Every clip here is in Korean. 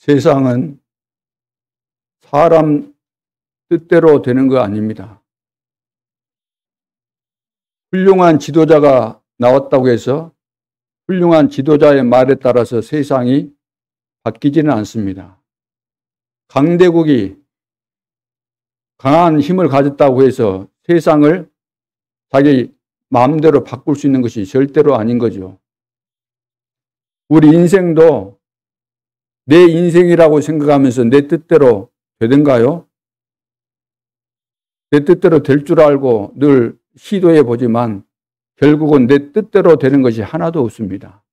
세상은 사람 뜻대로 되는 거 아닙니다. 훌륭한 지도자가 나왔다고 해서 훌륭한 지도자의 말에 따라서 세상이 바뀌지는 않습니다. 강대국이 강한 힘을 가졌다고 해서 세상을 자기 마음대로 바꿀 수 있는 것이 절대로 아닌 거죠. 우리 인생도 내 인생이라고 생각하면서 내 뜻대로 되던가요? 내 뜻대로 될 줄 알고 늘 시도해 보지만 결국은 내 뜻대로 되는 것이 하나도 없습니다.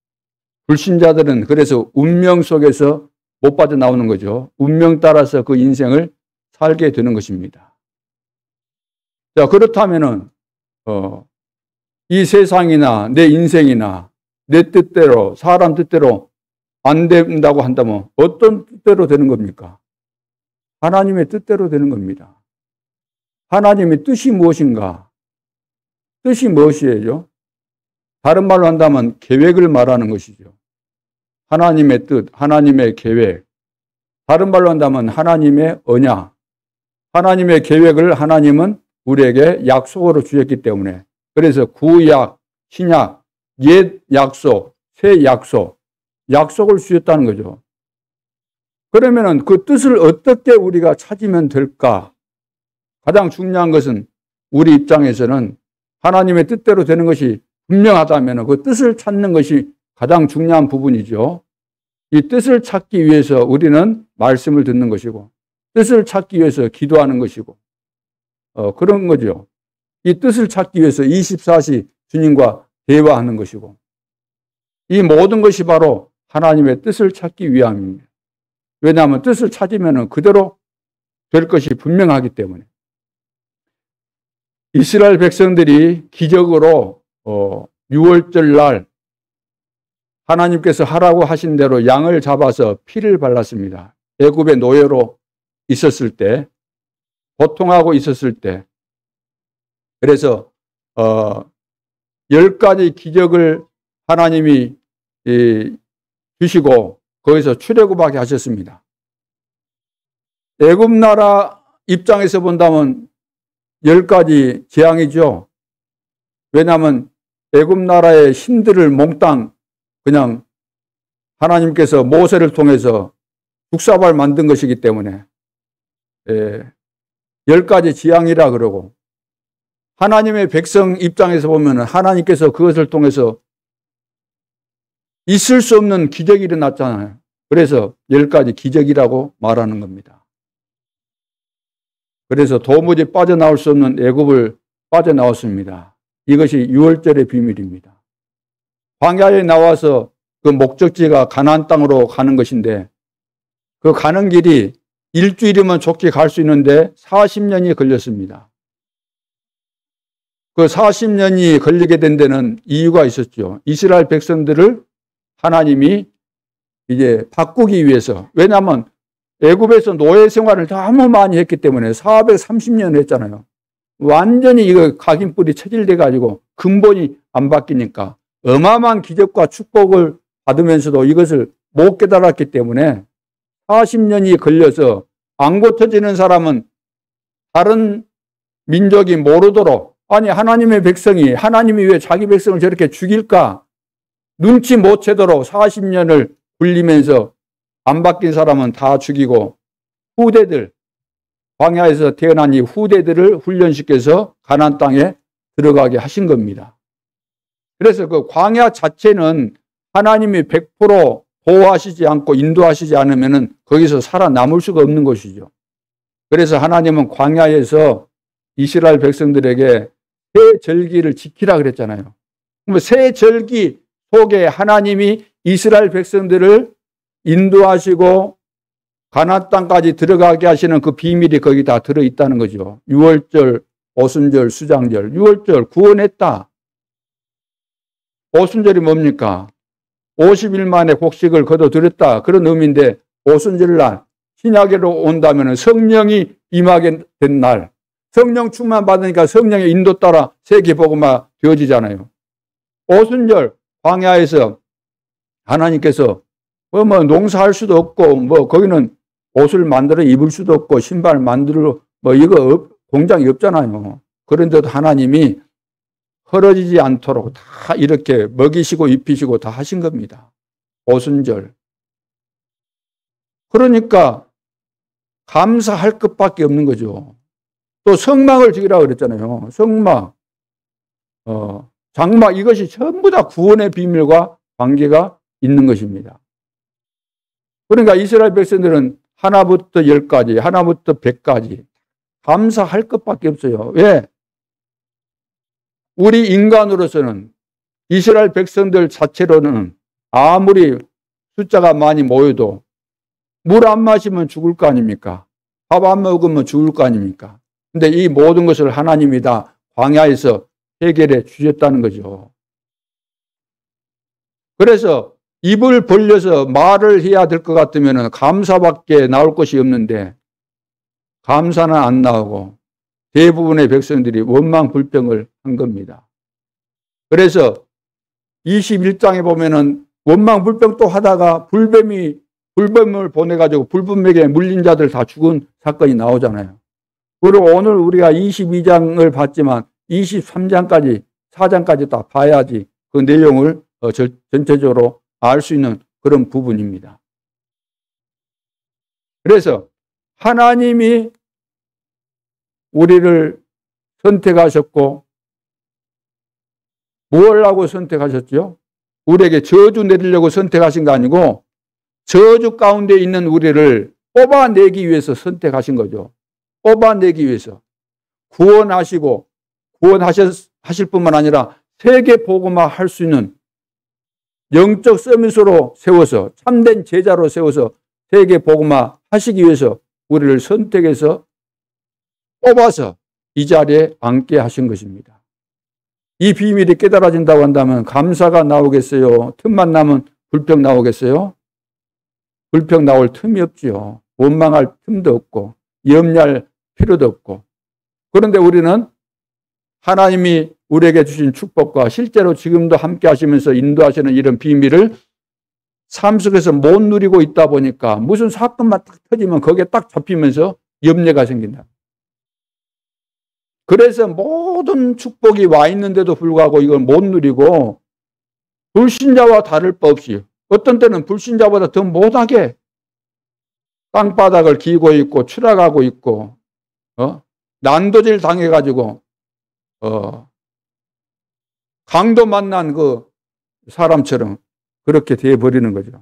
불신자들은 그래서 운명 속에서 못 빠져나오는 거죠. 운명 따라서 그 인생을 살게 되는 것입니다. 자, 그렇다면은 이 세상이나 내 인생이나 내 뜻대로, 사람 뜻대로 안 된다고 한다면 어떤 뜻대로 되는 겁니까? 하나님의 뜻대로 되는 겁니다. 하나님의 뜻이 무엇인가? 뜻이 무엇이에요? 다른 말로 한다면 계획을 말하는 것이죠. 하나님의 뜻, 하나님의 계획. 다른 말로 한다면 하나님의 언약. 하나님의 계획을 하나님은 우리에게 약속으로 주셨기 때문에, 그래서 구약, 신약, 옛 약속, 새 약속, 약속을 주셨다는 거죠. 그러면은 그 뜻을 어떻게 우리가 찾으면 될까? 가장 중요한 것은 우리 입장에서는 하나님의 뜻대로 되는 것이 분명하다면 그 뜻을 찾는 것이 가장 중요한 부분이죠. 이 뜻을 찾기 위해서 우리는 말씀을 듣는 것이고, 뜻을 찾기 위해서 기도하는 것이고, 그런 거죠. 이 뜻을 찾기 위해서 24시 주님과 대화하는 것이고, 이 모든 것이 바로 하나님의 뜻을 찾기 위함입니다. 왜냐하면 뜻을 찾으면 그대로 될 것이 분명하기 때문에. 이스라엘 백성들이 기적으로 6월절 날 하나님께서 하라고 하신 대로 양을 잡아서 피를 발랐습니다. 애굽의 노예로 있었을 때, 고통하고 있었을 때. 그래서 10가지 기적을 하나님이 주시고 거기서 출애굽하게 하셨습니다. 애굽 나라 입장에서 본다면 10가지 재앙이죠. 왜냐하면 애굽 나라의 신들을 몽땅 그냥 하나님께서 모세를 통해서 죽사발 만든 것이기 때문에 10가지 재앙이라 그러고, 하나님의 백성 입장에서 보면 하나님께서 그것을 통해서 있을 수 없는 기적이 일어났잖아요. 그래서 10가지 기적이라고 말하는 겁니다. 그래서 도무지 빠져나올 수 없는 애굽을 빠져나왔습니다. 이것이 6월절의 비밀입니다. 광야에 나와서 그 목적지가 가나안 땅으로 가는 것인데, 그 가는 길이 일주일이면 좋게 갈 수 있는데 40년이 걸렸습니다. 그 40년이 걸리게 된 데는 이유가 있었죠. 이스라엘 백성들을 하나님이 이제 바꾸기 위해서. 왜냐하면 애굽에서 노예 생활을 너무 많이 했기 때문에 430년을 했잖아요. 완전히 이거 각인뿔이 체질돼 가지고 근본이 안 바뀌니까 어마어마한 기적과 축복을 받으면서도 이것을 못 깨달았기 때문에 40년이 걸려서 안 고쳐지는 사람은 다른 민족이 모르도록, 아니 하나님의 백성이, 하나님이 왜 자기 백성을 저렇게 죽일까? 눈치 못 채도록 40년을 굴리면서 안 바뀐 사람은 다 죽이고, 후대들, 광야에서 태어난 이 후대들을 훈련시켜서 가나안 땅에 들어가게 하신 겁니다. 그래서 그 광야 자체는 하나님이 100% 보호하시지 않고 인도하시지 않으면 거기서 살아남을 수가 없는 것이죠. 그래서 하나님은 광야에서 이스라엘 백성들에게 새 절기를 지키라 그랬잖아요. 그럼 새 절기 속에 하나님이 이스라엘 백성들을 인도하시고 가나안 땅까지 들어가게 하시는 그 비밀이 거기 다 들어있다는 거죠. 6월절, 오순절, 수장절. 6월절 구원했다. 오순절이 뭡니까? 50일 만에 곡식을 거둬들였다. 그런 의미인데, 오순절날 신약으로 온다면 성령이 임하게 된 날, 성령 충만 받으니까 성령의 인도 따라 세계복음화 되어지잖아요. 오순절 광야에서 하나님께서 뭐 농사할 수도 없고, 뭐 거기는 옷을 만들어 입을 수도 없고, 신발 만들어, 뭐 이거 공장이 없잖아요. 그런데도 하나님이 헐어지지 않도록 다 이렇게 먹이시고 입히시고 다 하신 겁니다. 오순절. 그러니까 감사할 것밖에 없는 거죠. 또 성막을 지으라고 그랬잖아요. 성막, 장막, 이것이 전부 다 구원의 비밀과 관계가 있는 것입니다. 그러니까 이스라엘 백성들은 하나부터 10까지, 하나부터 100까지 감사할 것밖에 없어요. 왜? 우리 인간으로서는 이스라엘 백성들 자체로는 아무리 숫자가 많이 모여도 물 안 마시면 죽을 거 아닙니까? 밥 안 먹으면 죽을 거 아닙니까? 근데 이 모든 것을 하나님이 다 광야에서 해결해 주셨다는 거죠. 그래서 입을 벌려서 말을 해야 될 것 같으면 감사밖에 나올 것이 없는데 감사는 안 나오고 대부분의 백성들이 원망불평을 한 겁니다. 그래서 21장에 보면은 원망불평 또 하다가 불뱀을 보내가지고 불뱀에게 물린 자들 다 죽은 사건이 나오잖아요. 그리고 오늘 우리가 22장을 봤지만 23장까지 4장까지 다 봐야지 그 내용을 전체적으로 알 수 있는 그런 부분입니다. 그래서 하나님이 우리를 선택하셨고 뭘 하고 선택하셨죠? 우리에게 저주 내리려고 선택하신 거 아니고 저주 가운데 있는 우리를 뽑아내기 위해서 선택하신 거죠. 뽑아내기 위해서. 구원하시고 구원하실 뿐만 아니라 세계 복음화 할 수 있는 영적 서밋으로 세워서 참된 제자로 세워서 세계 복음화 하시기 위해서 우리를 선택해서 뽑아서 이 자리에 앉게 하신 것입니다. 이 비밀이 깨달아진다고 한다면 감사가 나오겠어요? 틈만 나면 불평 나오겠어요? 불평 나올 틈이 없지요. 원망할 틈도 없고 염려할 필요도 없고. 그런데 우리는 하나님이 우리에게 주신 축복과 실제로 지금도 함께 하시면서 인도하시는 이런 비밀을 삶 속에서 못 누리고 있다 보니까 무슨 사건만 딱 터지면 거기에 딱 잡히면서 염려가 생긴다. 그래서 모든 축복이 와 있는데도 불구하고 이걸 못 누리고 불신자와 다를 바 없이 어떤 때는 불신자보다 더 못하게 땅바닥을 기고 있고 추락하고 있고 난도질 당해가지고 강도 만난 그 사람처럼 그렇게 되어버리는 거죠.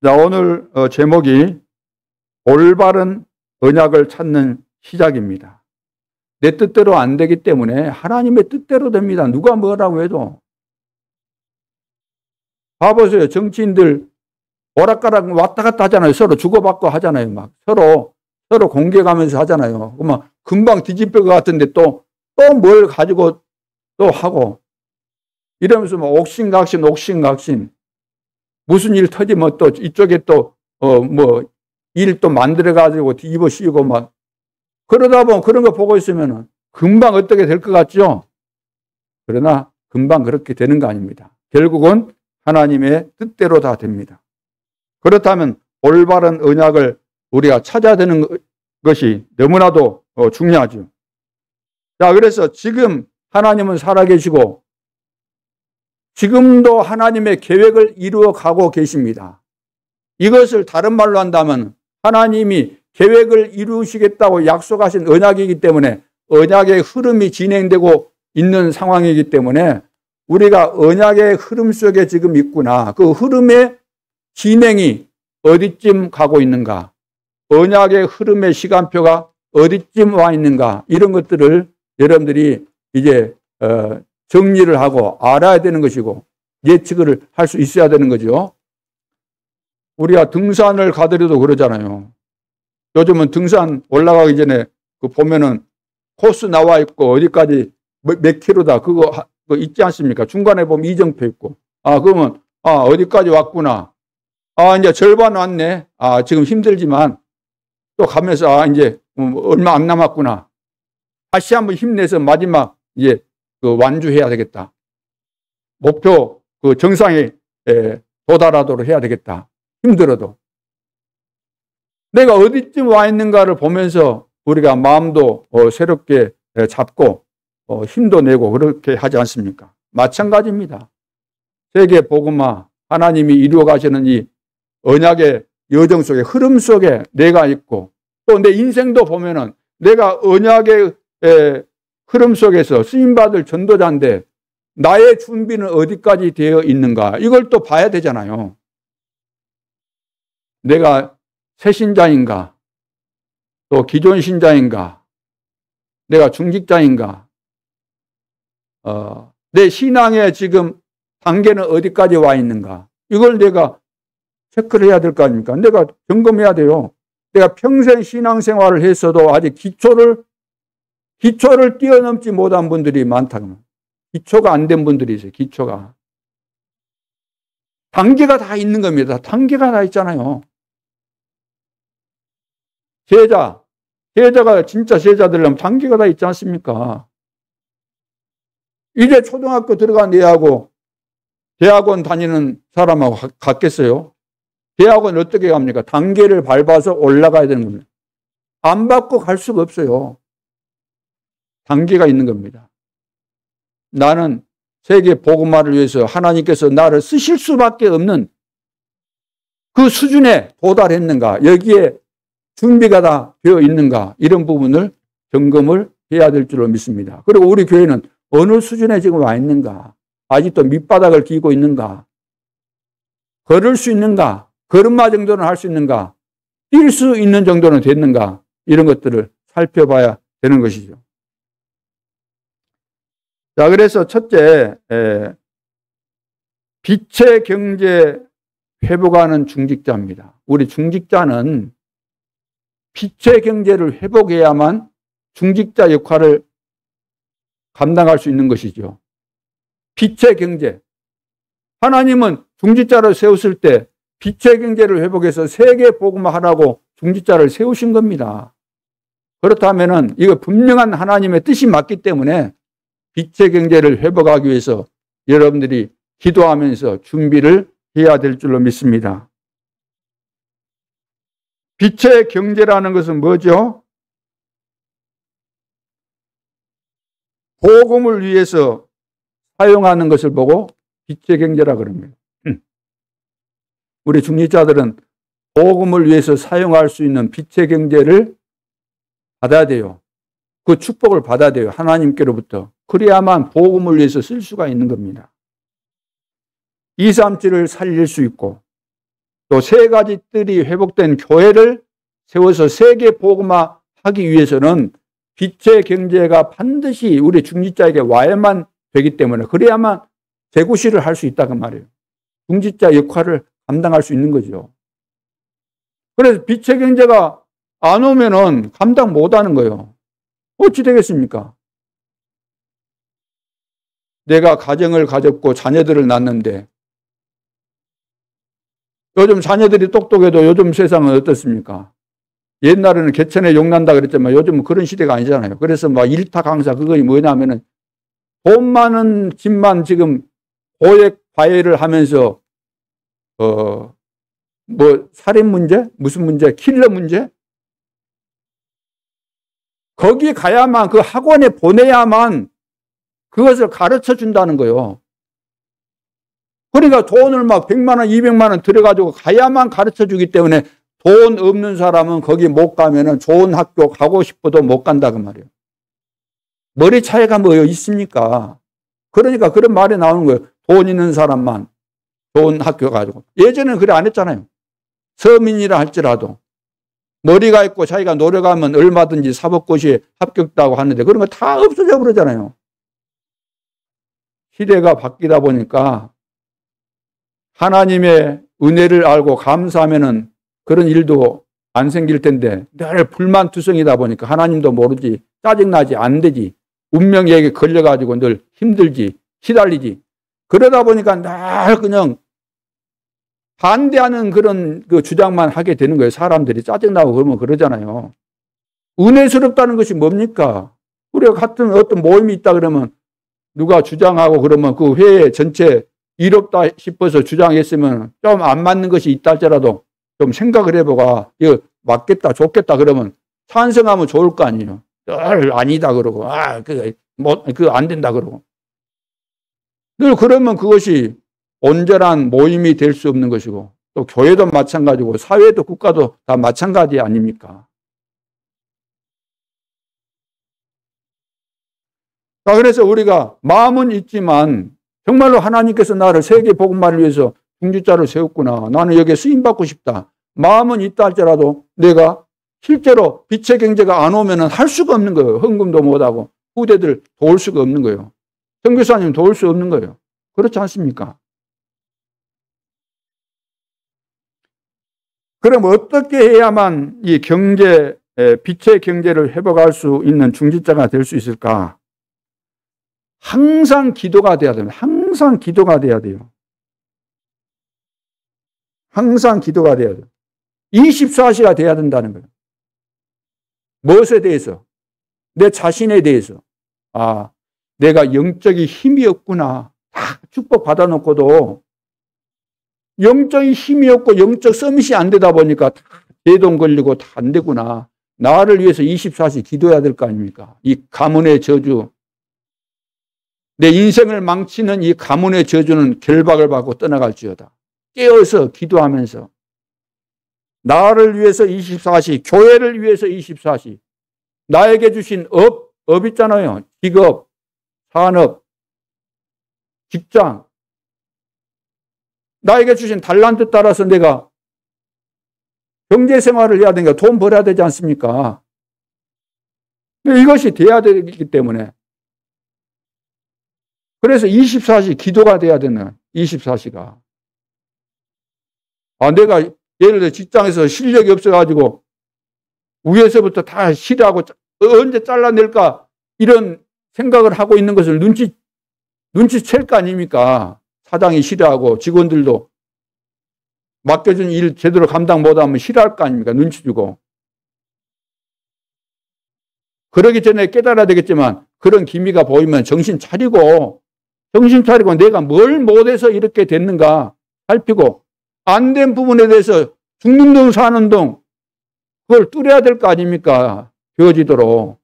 자, 오늘 제목이 올바른 언약을 찾는 시작입니다. 내 뜻대로 안 되기 때문에 하나님의 뜻대로 됩니다. 누가 뭐라고 해도. 봐보세요. 정치인들 오락가락 왔다 갔다 하잖아요. 서로 주고받고 하잖아요. 막 서로 공격하면서 하잖아요. 그러면 금방 뒤집힐 것 같은데 또 뭘 가지고 또 하고 이러면서 뭐 옥신각신 무슨 일 터지면 또 이쪽에 또 일 또 만들어가지고 뒤집어 씌우고 막 그러다 보면 그런 거 보고 있으면 금방 어떻게 될 것 같죠? 그러나 금방 그렇게 되는 거 아닙니다. 결국은 하나님의 뜻대로 다 됩니다. 그렇다면 올바른 언약을 우리가 찾아야 되는 것이 너무나도 중요하죠. 자, 그래서 지금 하나님은 살아계시고 지금도 하나님의 계획을 이루어 가고 계십니다. 이것을 다른 말로 한다면 하나님이 계획을 이루시겠다고 약속하신 언약이기 때문에 언약의 흐름이 진행되고 있는 상황이기 때문에 우리가 언약의 흐름 속에 지금 있구나. 그 흐름의 진행이 어디쯤 가고 있는가? 언약의 흐름의 시간표가 어디쯤 와 있는가? 이런 것들을 여러분들이 이제 정리를 하고 알아야 되는 것이고 예측을 할 수 있어야 되는 거죠. 우리가 등산을 가더라도 그러잖아요. 요즘은 등산 올라가기 전에 그 보면은 코스 나와 있고 어디까지 몇 킬로다 그거 있지 않습니까? 중간에 보면 이정표 있고 그러면 어디까지 왔구나. 이제 절반 왔네. 지금 힘들지만 또 가면서 이제 얼마 안 남았구나. 다시 한번 힘내서 마지막 이제 그 완주해야 되겠다. 목표 그 정상에 도달하도록 해야 되겠다. 힘들어도. 내가 어디쯤 와 있는가를 보면서 우리가 마음도 새롭게 잡고 힘도 내고 그렇게 하지 않습니까? 마찬가지입니다. 세계 복음화, 하나님이 이루어 가시는 이 언약의 여정 속에, 흐름 속에 내가 있고, 또 내 인생도 보면은 내가 언약의 흐름 속에서 쓰임받을 전도자인데 나의 준비는 어디까지 되어 있는가, 이걸 또 봐야 되잖아요. 내가 새신자인가, 또 기존 신자인가, 내가 중직자인가, 내 신앙의 지금 단계는 어디까지 와 있는가, 이걸 내가 체크를 해야 될 거 아닙니까? 내가 점검해야 돼요. 내가 평생 신앙생활을 했어도 아직 기초를 뛰어넘지 못한 분들이 많다. 기초가 안 된 분들이 있어요. 기초가. 단계가 다 있는 겁니다. 단계가 다 있잖아요. 제자가 진짜 제자 되려면 단계가 다 있지 않습니까? 이제 초등학교 들어간 애하고 대학원 다니는 사람하고 같겠어요? 대학원 어떻게 갑니까? 단계를 밟아서 올라가야 되는 겁니다. 안 밟고 갈 수가 없어요. 단계가 있는 겁니다. 나는 세계 복음화를 위해서 하나님께서 나를 쓰실 수밖에 없는 그 수준에 도달했는가, 여기에 준비가 다 되어 있는가, 이런 부분을 점검을 해야 될 줄로 믿습니다. 그리고 우리 교회는 어느 수준에 지금 와 있는가, 아직도 밑바닥을 기고 있는가, 걸을 수 있는가, 걸음마 정도는 할 수 있는가, 뛸 수 있는 정도는 됐는가, 이런 것들을 살펴봐야 되는 것이죠. 자, 그래서 첫째, 빛의 경제 회복하는 중직자입니다. 우리 중직자는 빛의 경제를 회복해야만 중직자 역할을 감당할 수 있는 것이죠. 빛의 경제. 하나님은 중직자를 세웠을 때 빛의 경제를 회복해서 세계 복음화하라고 중직자를 세우신 겁니다. 그렇다면은 이거 분명한 하나님의 뜻이 맞기 때문에 빛의 경제를 회복하기 위해서 여러분들이 기도하면서 준비를 해야 될 줄로 믿습니다. 빛의 경제라는 것은 뭐죠? 복음을 위해서 사용하는 것을 보고 빛의 경제라 그럽니다. 우리 중직자들은 복음을 위해서 사용할 수 있는 빛의 경제를 받아야 돼요. 그 축복을 받아야 돼요. 하나님께로부터. 그래야만 복음을 위해서 쓸 수가 있는 겁니다. 237을 살릴 수 있고, 또 세 가지 뜰이 회복된 교회를 세워서 세계 복음화 하기 위해서는 빛의 경제가 반드시 우리 중직자에게 와야만 되기 때문에, 그래야만 재구실을 할 수 있다고 말이에요. 중직자 역할을 감당할 수 있는 거죠. 그래서 빛의 경제가 안 오면은 감당 못 하는 거예요. 어찌 되겠습니까? 내가 가정을 가졌고 자녀들을 낳는데, 요즘 자녀들이 똑똑해도 요즘 세상은 어떻습니까? 옛날에는 개천에 욕난다 그랬지만 요즘은 그런 시대가 아니잖아요. 그래서 막 일타 강사, 그거 뭐냐면은 돈 많은 집만 지금 고액 과외를 하면서 뭐 살인 문제? 무슨 문제? 킬러 문제? 거기 가야만, 그 학원에 보내야만 그것을 가르쳐 준다는 거예요. 그러니까 돈을 막 100만 원, 200만 원 들여가지고 가야만 가르쳐 주기 때문에 돈 없는 사람은 거기 못 가면은 좋은 학교 가고 싶어도 못 간다 그 말이에요. 머리 차이가 뭐 있습니까? 그러니까 그런 말이 나오는 거예요. 돈 있는 사람만 좋은 학교 가지고. 예전에는 그래 안 했잖아요. 서민이라 할지라도 머리가 있고 자기가 노력하면 얼마든지 사법고시에 합격다고 하는데 그런 거 다 없어져 버리잖아요. 시대가 바뀌다 보니까 하나님의 은혜를 알고 감사하면은 그런 일도 안 생길 텐데 늘 불만투성이다 보니까 하나님도 모르지, 짜증나지, 안 되지, 운명에게 걸려가지고 늘 힘들지, 시달리지. 그러다 보니까 늘 그냥 반대하는 그런 그 주장만 하게 되는 거예요. 사람들이 짜증나고 그러면 그러잖아요. 은혜스럽다는 것이 뭡니까? 우리가 같은 어떤 모임이 있다 그러면 누가 주장하고 그러면 그 회의 전체 이롭다 싶어서 주장했으면 좀 안 맞는 것이 있다 할지라도 좀 생각을 해보가 이거 맞겠다 좋겠다 그러면 찬성하면 좋을 거 아니에요. 아니다 그러고 그거 안 된다 그러고 늘 그러면 그것이 온전한 모임이 될 수 없는 것이고 또 교회도 마찬가지고 사회도 국가도 다 마찬가지 아닙니까? 자, 그래서 우리가 마음은 있지만 정말로 하나님께서 나를 세계 복음화를 위해서 중직자를 세웠구나. 나는 여기에 쓰임받고 싶다. 마음은 있다 할지라도 내가 실제로 빛의 경제가 안 오면 할 수가 없는 거예요. 헌금도 못하고 후대들 도울 수가 없는 거예요. 선교사님 도울 수 없는 거예요. 그렇지 않습니까? 그럼 어떻게 해야만 이 경제, 빛의 경제를 회복할 수 있는 중직자가 될 수 있을까? 항상 기도가 돼야 됩니다. 항상 기도가 돼야 돼요. 항상 기도가 돼야 돼요. 24시가 돼야 된다는 거예요. 무엇에 대해서? 내 자신에 대해서. 아, 내가 영적인 힘이 없구나. 다 축복 받아놓고도 영적인 힘이 없고 영적 서밋이 안 되다 보니까 다 대동 걸리고 다 안 되구나. 나를 위해서 24시 기도해야 될 거 아닙니까? 이 가문의 저주. 내 인생을 망치는 이 가문의 저주는 결박을 받고 떠나갈지어다. 깨어서 기도하면서 나를 위해서 24시, 교회를 위해서 24시, 나에게 주신 업 있잖아요. 직업, 산업, 직장. 나에게 주신 달란트 따라서 내가 경제 생활을 해야 되니까 돈 벌어야 되지 않습니까? 이것이 돼야 되기 때문에. 그래서 24시 기도가 돼야 되는 24시가. 내가 예를 들어 직장에서 실력이 없어가지고 위에서부터 다 싫어하고 언제 잘라낼까 이런 생각을 하고 있는 것을 눈치챌 거 아닙니까? 사장이 싫어하고 직원들도 맡겨준 일 제대로 감당 못하면 싫어할 거 아닙니까? 눈치 주고. 그러기 전에 깨달아야 되겠지만 그런 기미가 보이면 정신 차리고 내가 뭘 못해서 이렇게 됐는가 살피고 안 된 부분에 대해서 죽는 동 사는 동 그걸 뚫어야 될 거 아닙니까? 되어지도록.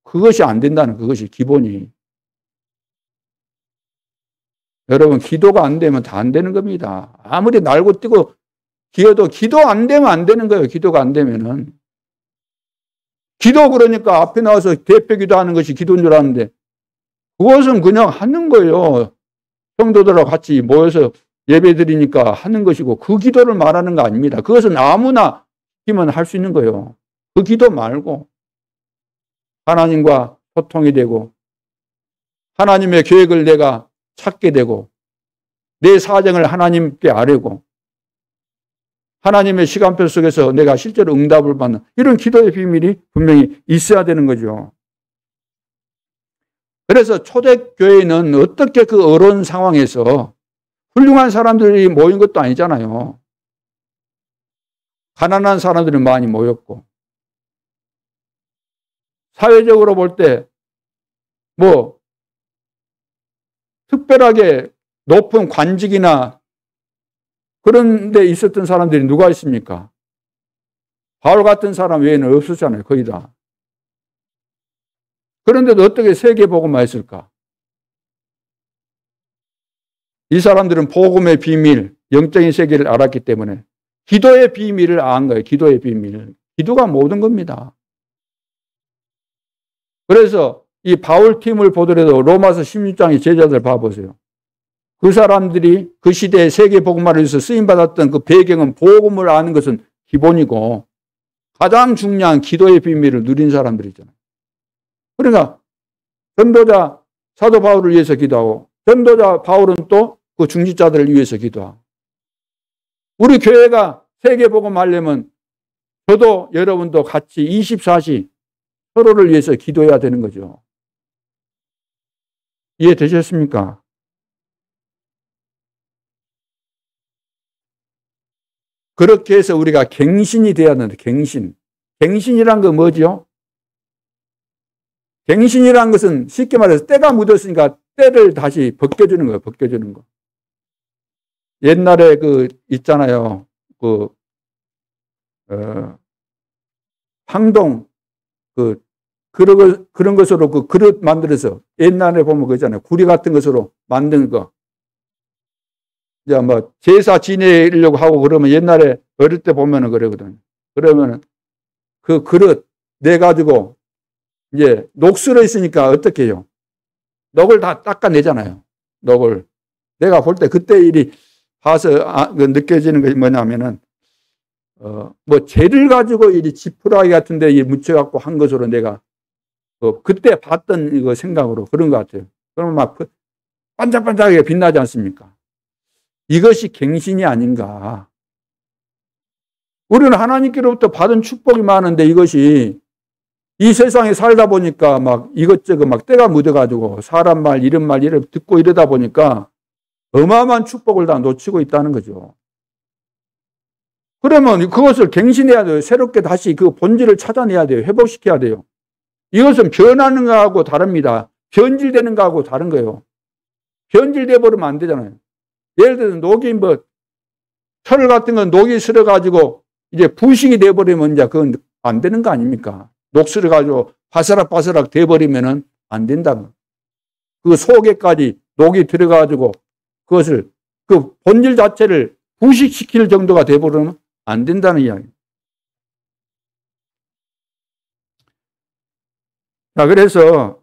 그것이 안 된다는 그것이 기본이. 여러분 기도가 안 되면 다 안 되는 겁니다. 아무리 날고 뛰고 기어도 기도 안 되면 안 되는 거예요. 기도가 안 되면은. 기도 그러니까 앞에 나와서 대표 기도하는 것이 기도인 줄 아는데 그것은 그냥 하는 거예요. 성도들하고 같이 모여서 예배 드리니까 하는 것이고 그 기도를 말하는 거 아닙니다. 그것은 아무나 시키면 할 수 있는 거예요. 그 기도 말고 하나님과 소통이 되고 하나님의 계획을 내가 찾게 되고 내 사정을 하나님께 아뢰고 하나님의 시간표 속에서 내가 실제로 응답을 받는 이런 기도의 비밀이 분명히 있어야 되는 거죠. 그래서 초대교회는 어떻게 그 어려운 상황에서 훌륭한 사람들이 모인 것도 아니잖아요. 가난한 사람들이 많이 모였고 사회적으로 볼 때 뭐 특별하게 높은 관직이나 그런 데 있었던 사람들이 누가 있습니까? 바울 같은 사람 외에는 없었잖아요. 거의 다. 그런데도 어떻게 세계복음만 했을까? 이 사람들은 복음의 비밀, 영적인 세계를 알았기 때문에 기도의 비밀을 안 거예요. 기도의 비밀. 기도가 모든 겁니다. 그래서 이 바울 팀을 보더라도 로마서 16장의 제자들 봐보세요. 그 사람들이 그 시대에 세계복음화를 위해서 쓰임받았던 그 배경은 복음을 아는 것은 기본이고 가장 중요한 기도의 비밀을 누린 사람들이잖아요. 그러니까 전도자 사도 바울을 위해서 기도하고 전도자 바울은 또 그 중직자들을 위해서 기도하고 우리 교회가 세계복음 하려면 저도 여러분도 같이 24시 서로를 위해서 기도해야 되는 거죠. 이해되셨습니까? 그렇게 해서 우리가 갱신이 되어야 하는데 갱신. 갱신이란 거 뭐죠? 갱신이라는 것은 쉽게 말해서 때가 묻었으니까 때를 다시 벗겨주는 거예요. 벗겨주는 거. 옛날에 있잖아요. 황동, 그런 것으로 그릇 만들어서 옛날에 보면 그잖아요. 구리 같은 것으로 만든 거. 이제 뭐 제사 지내려고 하고 그러면 옛날에 어릴 때 보면은 그러거든. 그러면은 그 그릇 내가지고 이제 녹슬어 있으니까 어떻게 해요? 녹을 다 닦아내잖아요. 녹을. 내가 볼 때 그때 일이 봐서 느껴지는 것이 뭐냐면은 뭐 재를 가지고 이 지푸라기 같은 데 묻혀갖고 한 것으로 내가 그때 봤던 이거 생각으로 그런 것 같아요. 그러면 막 반짝반짝하게 빛나지 않습니까? 이것이 갱신이 아닌가. 우리는 하나님께로부터 받은 축복이 많은데 이것이 이 세상에 살다 보니까 막 이것저것 막 때가 묻어가지고 사람 말, 이런 말, 이런 듣고 이러다 보니까 어마어마한 축복을 다 놓치고 있다는 거죠. 그러면 그것을 갱신해야 돼요. 새롭게 다시 그 본질을 찾아내야 돼요. 회복시켜야 돼요. 이것은 변하는 거하고 다릅니다. 변질되는 거하고 다른 거예요. 변질돼 버리면 안 되잖아요. 예를 들어서 녹이 철 같은 건 녹이 슬어가지고 이제 부식이 돼버리면 이제 그건 안 되는 거 아닙니까? 녹 슬어가지고 바스락바스락 돼버리면은 안 된다. 그 속에까지 녹이 들어가지고 그것을 그 본질 자체를 부식시킬 정도가 돼버리면 안 된다는 이야기. 자, 그래서,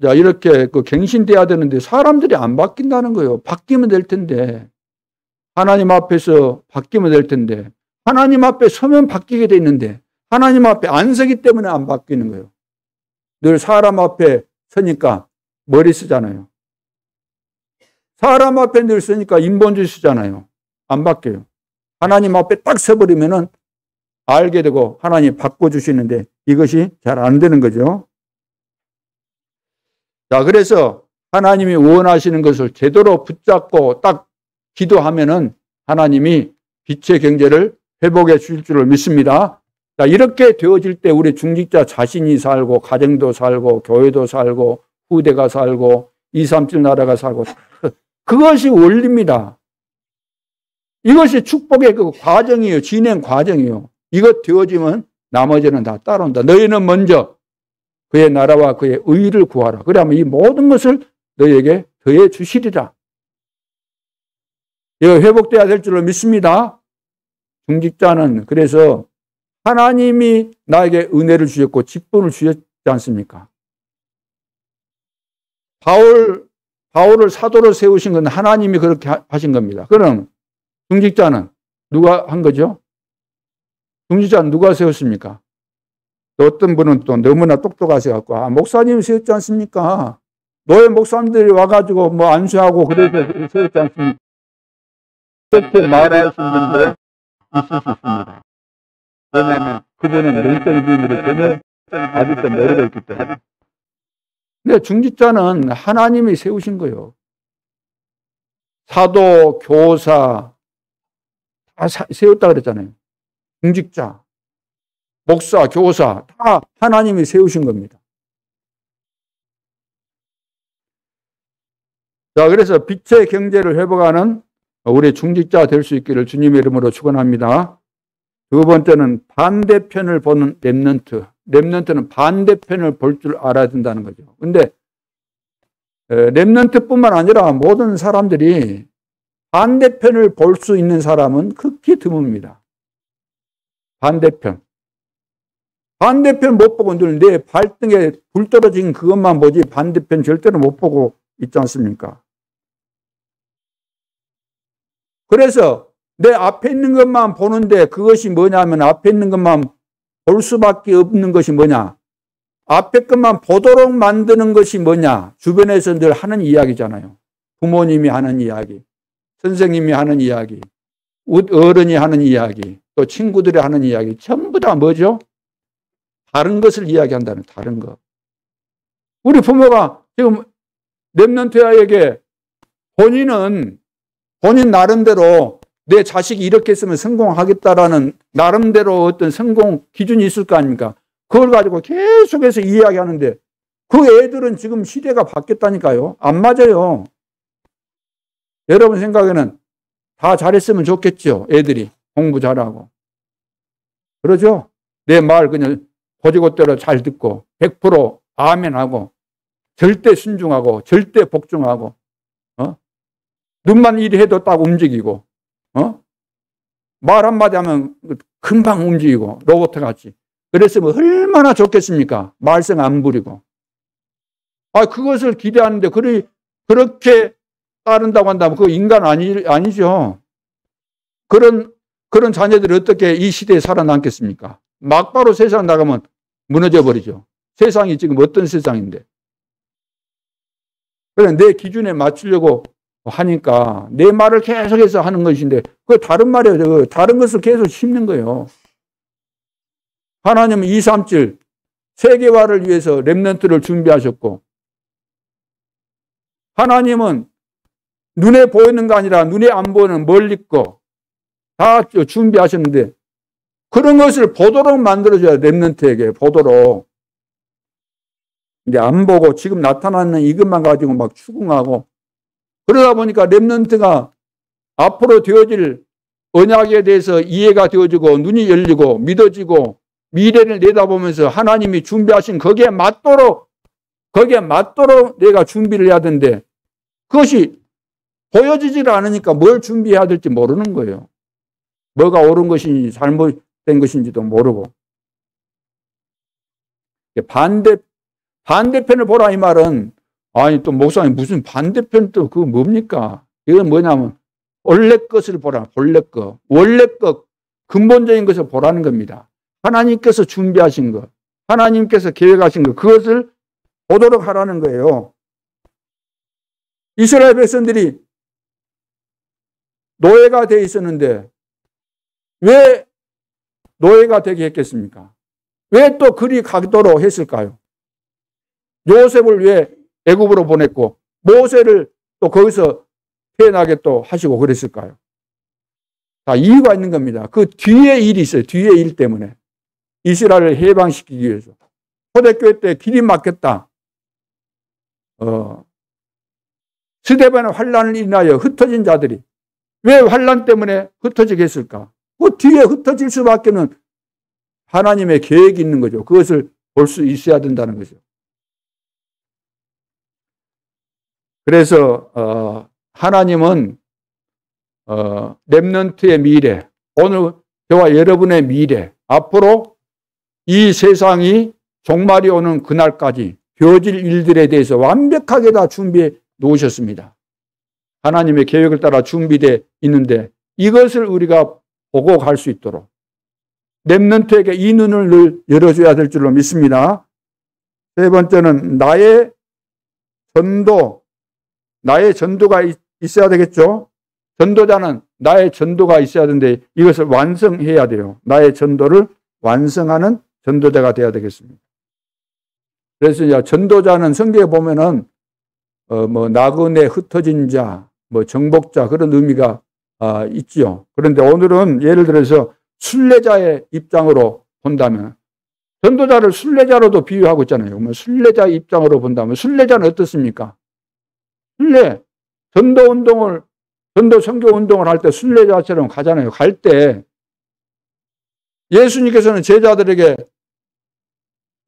자, 이렇게 갱신돼야 되는데 사람들이 안 바뀐다는 거예요. 바뀌면 될 텐데. 하나님 앞에서 바뀌면 될 텐데. 하나님 앞에 서면 바뀌게 돼 있는데. 하나님 앞에 안 서기 때문에 안 바뀌는 거예요. 늘 사람 앞에 서니까 머리 쓰잖아요. 사람 앞에 늘 서니까 인본주의 쓰잖아요. 안 바뀌어요. 하나님 앞에 딱 서버리면은 알게 되고 하나님 바꿔주시는데 이것이 잘 안 되는 거죠. 자, 그래서 하나님이 원하시는 것을 제대로 붙잡고 딱 기도하면은 하나님이 빛의 경제를 회복해 주실 줄을 믿습니다. 자, 이렇게 되어질 때 우리 중직자 자신이 살고 가정도 살고 교회도 살고 후대가 살고 237 나라가 살고 그것이 원리입니다. 이것이 축복의 그 과정이에요. 진행 과정이에요. 이것 되어지면 나머지는 다 따라온다. 너희는 먼저 그의 나라와 그의 의를 구하라. 그러면 이 모든 것을 너희에게 더해 주시리라. 이거 회복돼야 될 줄로 믿습니다. 중직자는 그래서 하나님이 나에게 은혜를 주셨고 직분을 주셨지 않습니까? 바울을 사도로 세우신 건 하나님이 그렇게 하신 겁니다. 그럼 중직자는 누가 한 거죠? 중직자는 누가 세웠습니까? 또 어떤 분은 또 너무나 똑똑하셔 갖고 목사님이 세웠지 않습니까? 노예 목사님들이 와가지고 뭐 안수하고 그래서 세웠지 않습니까? 그렇게 말하신 분들 있을 수 있습니다. 왜냐하면 그분은 영적인 비밀을 전혀 아직도 모르고 있기 때문에. 근데 중직자는 하나님이 세우신 거예요. 사도, 교사 다 세웠다 그랬잖아요. 중직자, 목사, 교사 다 하나님이 세우신 겁니다. 자, 그래서 빛의 경제를 회복하는 우리 중직자 될 수 있기를 주님의 이름으로 축원합니다. 두 번째는 반대편을 보는 렘넌트. 렘넌트는 반대편을 볼 줄 알아야 된다는 거죠. 근데 렘넌트뿐만 아니라 모든 사람들이 반대편을 볼 수 있는 사람은 극히 드뭅니다. 반대편 못 보고 늘 내 발등에 불 떨어진 그것만 보지 반대편 절대로 못 보고 있지 않습니까? 그래서 내 앞에 있는 것만 보는데 그것이 뭐냐면 앞에 있는 것만 볼 수밖에 없는 것이 뭐냐? 앞에 것만 보도록 만드는 것이 뭐냐? 주변에서 늘 하는 이야기잖아요. 부모님이 하는 이야기, 선생님이 하는 이야기, 어른이 하는 이야기, 또 친구들이 하는 이야기 전부 다 뭐죠? 다른 것을 이야기한다는 다른 것. 우리 부모가 지금 렘넌트에게 본인 나름대로 내 자식이 이렇게 했으면 성공하겠다라는 나름대로 어떤 성공 기준이 있을 거 아닙니까? 그걸 가지고 계속해서 이야기하는데 그 애들은 지금 시대가 바뀌었다니까요. 안 맞아요. 여러분 생각에는 다 잘했으면 좋겠죠. 애들이 공부 잘하고. 그러죠? 내 말 그냥 고지고대로 잘 듣고 100% 아멘하고 절대 순종하고 절대 복종하고 눈만 일이 해도 딱 움직이고 말 한마디 하면 금방 움직이고 로봇 같이. 그랬으면 얼마나 좋겠습니까? 말썽 안 부리고. 그것을 기대하는데 그렇게 따른다고 한다면 그 인간 아니죠. 그런 자녀들이 어떻게 이 시대에 살아남겠습니까? 막바로 세상 나가면 무너져 버리죠. 세상이 지금 어떤 세상인데. 그래 내 기준에 맞추려고 하니까 내 말을 계속해서 하는 것인데 그 다른 말이에요. 다른 것을 계속 심는 거예요. 하나님은 237 세계화를 위해서 렘넌트를 준비하셨고 하나님은 눈에 보이는 거 아니라 눈에 안 보이는 멀리 거 다 준비하셨는데 그런 것을 보도록 만들어줘야 렘넌트에게 보도록. 이제 안 보고 지금 나타나는 이것만 가지고 막 추궁하고 그러다 보니까 렘넌트가 앞으로 되어질 언약에 대해서 이해가 되어지고 눈이 열리고 믿어지고 미래를 내다보면서 하나님이 준비하신 거기에 맞도록 내가 준비를 해야 되는데 그것이 보여지질 않으니까 뭘 준비해야 될지 모르는 거예요. 뭐가 옳은 것인지 잘못된 것인지도 모르고. 반대편을 보라 이 말은 아니 또 목사님 무슨 반대편 또 그거 뭡니까? 이건 뭐냐면 원래 것을 보라. 본래 것. 원래 것 근본적인 것을 보라는 겁니다. 하나님께서 준비하신 것, 하나님께서 계획하신 것 그것을 보도록 하라는 거예요. 이스라엘 백성들이 노예가 되어 있었는데 왜 노예가 되게 했겠습니까? 왜 또 그리 가도록 했을까요? 요셉을 왜 애굽으로 보냈고 모세를 또 거기서 태어나게 또 하시고 그랬을까요? 다 이유가 있는 겁니다. 그 뒤에 일이 있어요. 뒤에 일 때문에. 이스라엘을 해방시키기 위해서. 초대교회 때 길이 막혔다. 스데반의 환란을 인하여 흩어진 자들이 왜 환란 때문에 흩어지게 했을까? 그 뒤에 흩어질 수밖에는 하나님의 계획이 있는 거죠. 그것을 볼 수 있어야 된다는 거죠. 그래서 하나님은 렘넌트의 미래, 오늘 저와 여러분의 미래, 앞으로 이 세상이 종말이 오는 그날까지 되어질 일들에 대해서 완벽하게 다 준비해 놓으셨습니다. 하나님의 계획을 따라 준비되어 있는데 이것을 우리가 보고 갈 수 있도록 렘넌트에게 이 눈을 늘 열어줘야 될 줄로 믿습니다. 세 번째는 나의 전도가 있어야 되겠죠. 전도자는 나의 전도가 있어야 되는데 이것을 완성해야 돼요. 나의 전도를 완성하는 전도자가 되어야 되겠습니다. 그래서 이제 전도자는 성경에 보면은 나그네 흩어진 자, 정복자 그런 의미가 있지요. 그런데 오늘은 예를 들어서 순례자의 입장으로 본다면 전도자를 순례자로도 비유하고 있잖아요. 순례자의 입장으로 본다면 순례자는 어떻습니까? 전도 선교 운동을 할 때 순례자처럼 가잖아요. 갈 때 예수님께서는 제자들에게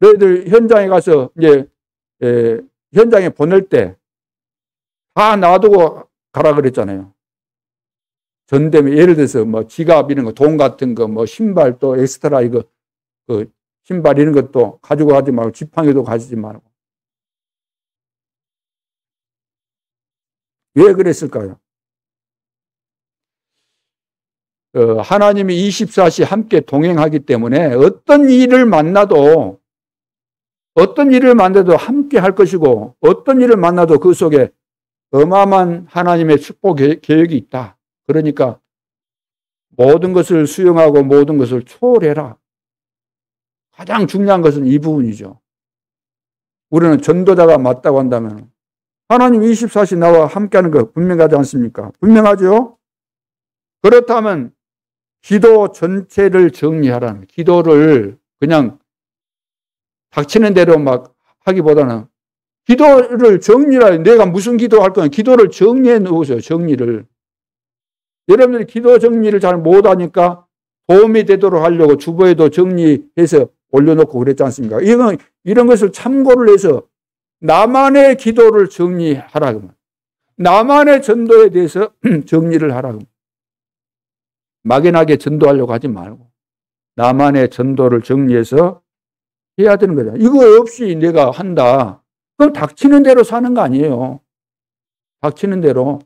너희들 현장에 가서 이제 현장에 보낼 때 다 놔두고 가라 그랬잖아요. 전대면 예를 들어서 지갑 이런 거, 돈 같은 거, 신발 또 엑스트라 이거 신발 이런 것도 가지고 가지 말고 지팡이도 가지지 말고. 왜 그랬을까요? 하나님이 24시 함께 동행하기 때문에 어떤 일을 만나도 함께 할 것이고 어떤 일을 만나도 그 속에 어마어마한 하나님의 축복 계획이 있다. 그러니까 모든 것을 수용하고 모든 것을 초월해라. 가장 중요한 것은 이 부분이죠. 우리는 전도자가 맞다고 한다면 하나님 24시 나와 함께하는 거 분명하지 않습니까? 분명하죠? 그렇다면 기도 전체를 정리하라는 기도를 그냥 닥치는 대로 막 하기보다는 기도를 정리를, 내가 무슨 기도할 거냐, 기도를 정리해 놓으세요. 정리를. 여러분들이 기도 정리를 잘 못하니까 도움이 되도록 하려고 주보에도 정리해서 올려놓고 그랬지 않습니까? 이런 것을 참고를 해서 나만의 기도를 정리하라고. 나만의 전도에 대해서 정리를 하라고. 막연하게 전도하려고 하지 말고 나만의 전도를 정리해서 해야 되는 거다. 이거 없이 내가 한다. 그럼 닥치는 대로 사는 거 아니에요. 닥치는 대로.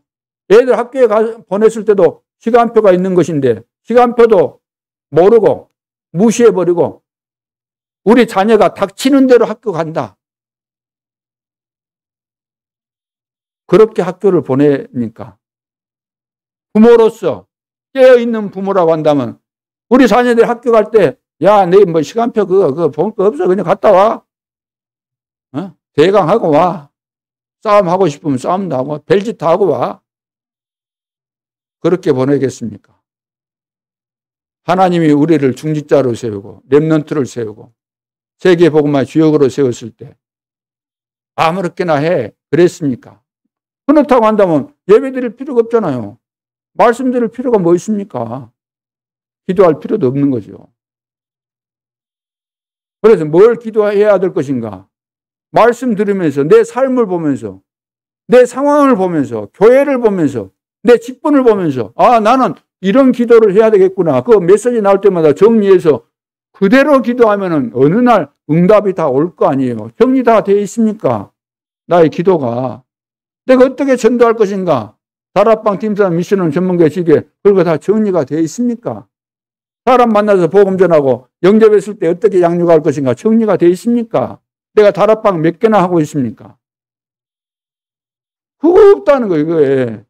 애들 학교에 보냈을 때도 시간표가 있는 것인데 시간표도 모르고 무시해버리고 우리 자녀가 닥치는 대로 학교 간다. 그렇게 학교를 보내니까 부모로서 깨어있는 부모라고 한다면 우리 자녀들이 학교 갈 때 야, 내 뭐 시간표 그거 볼 거 없어. 그냥 갔다 와. 대강하고 와. 싸움하고 싶으면 싸움도 하고 별짓 하고 와. 그렇게 보내겠습니까? 하나님이 우리를 중직자로 세우고 렘넌트를 세우고 세계복음화의 주역으로 세웠을 때 아무렇게나 해. 그랬습니까? 그렇다고 한다면 예배 드릴 필요가 없잖아요. 말씀 드릴 필요가 뭐 있습니까? 기도할 필요도 없는 거죠. 그래서 뭘 기도해야 될 것인가? 말씀 들으면서 내 삶을 보면서 내 상황을 보면서 교회를 보면서 내 직분을 보면서 아, 나는 이런 기도를 해야 되겠구나. 그 메시지 나올 때마다 정리해서 그대로 기도하면은 어느 날 응답이 다 올 거 아니에요. 정리 다 되어 있습니까? 나의 기도가. 내가 어떻게 전도할 것인가? 다락방 팀장 미션은 전문가 시계 그거 다 정리가 되어 있습니까? 사람 만나서 복음 전하고 영접했을 때 어떻게 양육할 것인가? 정리가 되어 있습니까? 내가 다락방 몇 개나 하고 있습니까? 그거 없다는 거예요. 그거에.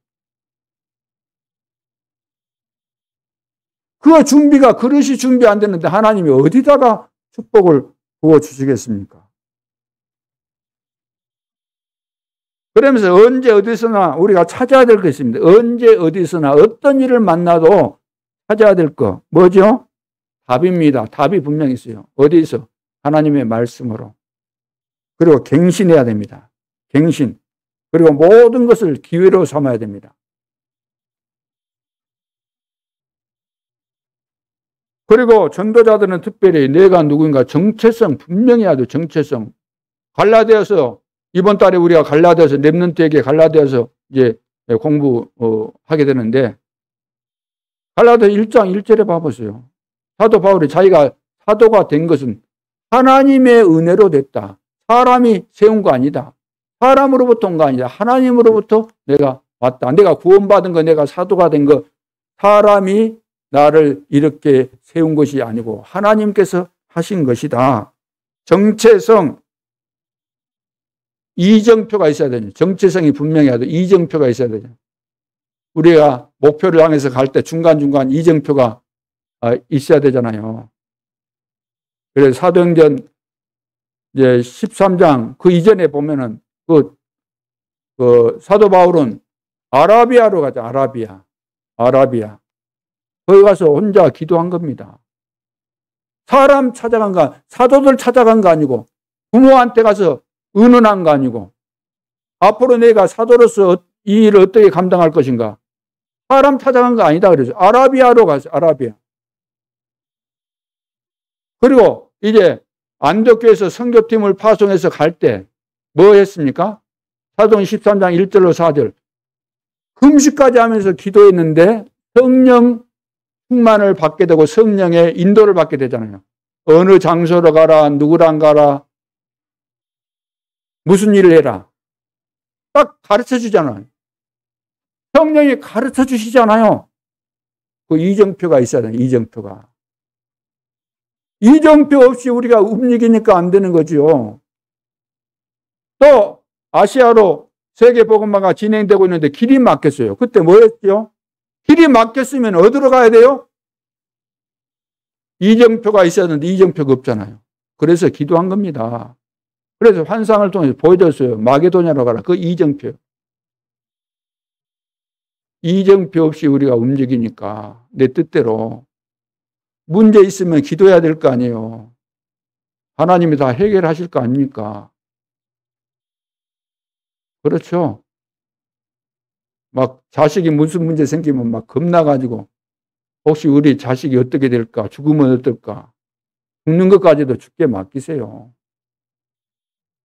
그 준비가 그릇이 준비 안 되는데 하나님이 어디다가 축복을 부어주시겠습니까? 그러면서 언제 어디서나 우리가 찾아야 될 것입니다. 언제 어디서나 어떤 일을 만나도 찾아야 될 거 뭐죠? 답입니다. 답이 분명히 있어요. 어디서? 하나님의 말씀으로. 그리고 갱신해야 됩니다. 갱신. 그리고 모든 것을 기회로 삼아야 됩니다. 그리고 전도자들은 특별히 내가 누구인가 정체성 분명히 해야 돼요. 정체성. 갈라디아서 이번 달에 우리가 갈라디아서 렘넌트에게 갈라디아서 이제 공부하게 되는데 갈라디아 1장 1절에 봐보세요. 사도 바울이 자기가 사도가 된 것은 하나님의 은혜로 됐다. 사람이 세운 거 아니다. 사람으로부터 온 거 아니다. 하나님으로부터 내가 왔다. 내가 구원받은 거, 내가 사도가 된 거, 사람이 나를 이렇게 세운 것이 아니고 하나님께서 하신 것이다. 정체성, 이정표가 있어야 되죠. 정체성이 분명해야 돼. 이정표가 있어야 되죠. 우리가 목표를 향해서 갈 때 중간중간 이정표가 있어야 되잖아요. 그래서 사도행전 이제 13장 그 이전에 보면은 그 사도 바울은 아라비아로 가죠. 아라비아. 거기 가서 혼자 기도한 겁니다. 사람 찾아간 거, 사도들 찾아간 거 아니고 부모한테 가서 의논한 거 아니고 앞으로 내가 사도로서 이 일을 어떻게 감당할 것인가. 사람 찾아간 거 아니다 그래서 아라비아로 가서 아라비아. 그리고 이제 안독교에서 선교팀을 파송해서 갈 때 뭐 했습니까? 사도행 13장 1절로 4절. 금식까지 하면서 기도했는데 성령 충만을 받게 되고 성령의 인도를 받게 되잖아요. 어느 장소로 가라, 누구랑 가라, 무슨 일을 해라. 딱 가르쳐 주잖아요. 성령이 가르쳐 주시잖아요. 그 이정표가 있어야 돼요. 이정표가. 이정표 없이 우리가 움직이니까 안 되는 거죠. 또 아시아로 세계복음화가 진행되고 있는데 길이 막혔어요. 그때 뭐였죠? 길이 막혔으면 어디로 가야 돼요? 이정표가 있어야 되는데 이정표가 없잖아요. 그래서 기도한 겁니다. 그래서 환상을 통해서 보여줬어요. 마게도냐로 가라. 그 이정표. 이정표 없이 우리가 움직이니까 내 뜻대로 문제 있으면 기도해야 될 거 아니에요. 하나님이 다 해결하실 거 아닙니까? 그렇죠. 막 자식이 무슨 문제 생기면 막 겁나가지고 혹시 우리 자식이 어떻게 될까? 죽으면 어떨까? 죽는 것까지도 죽게 맡기세요.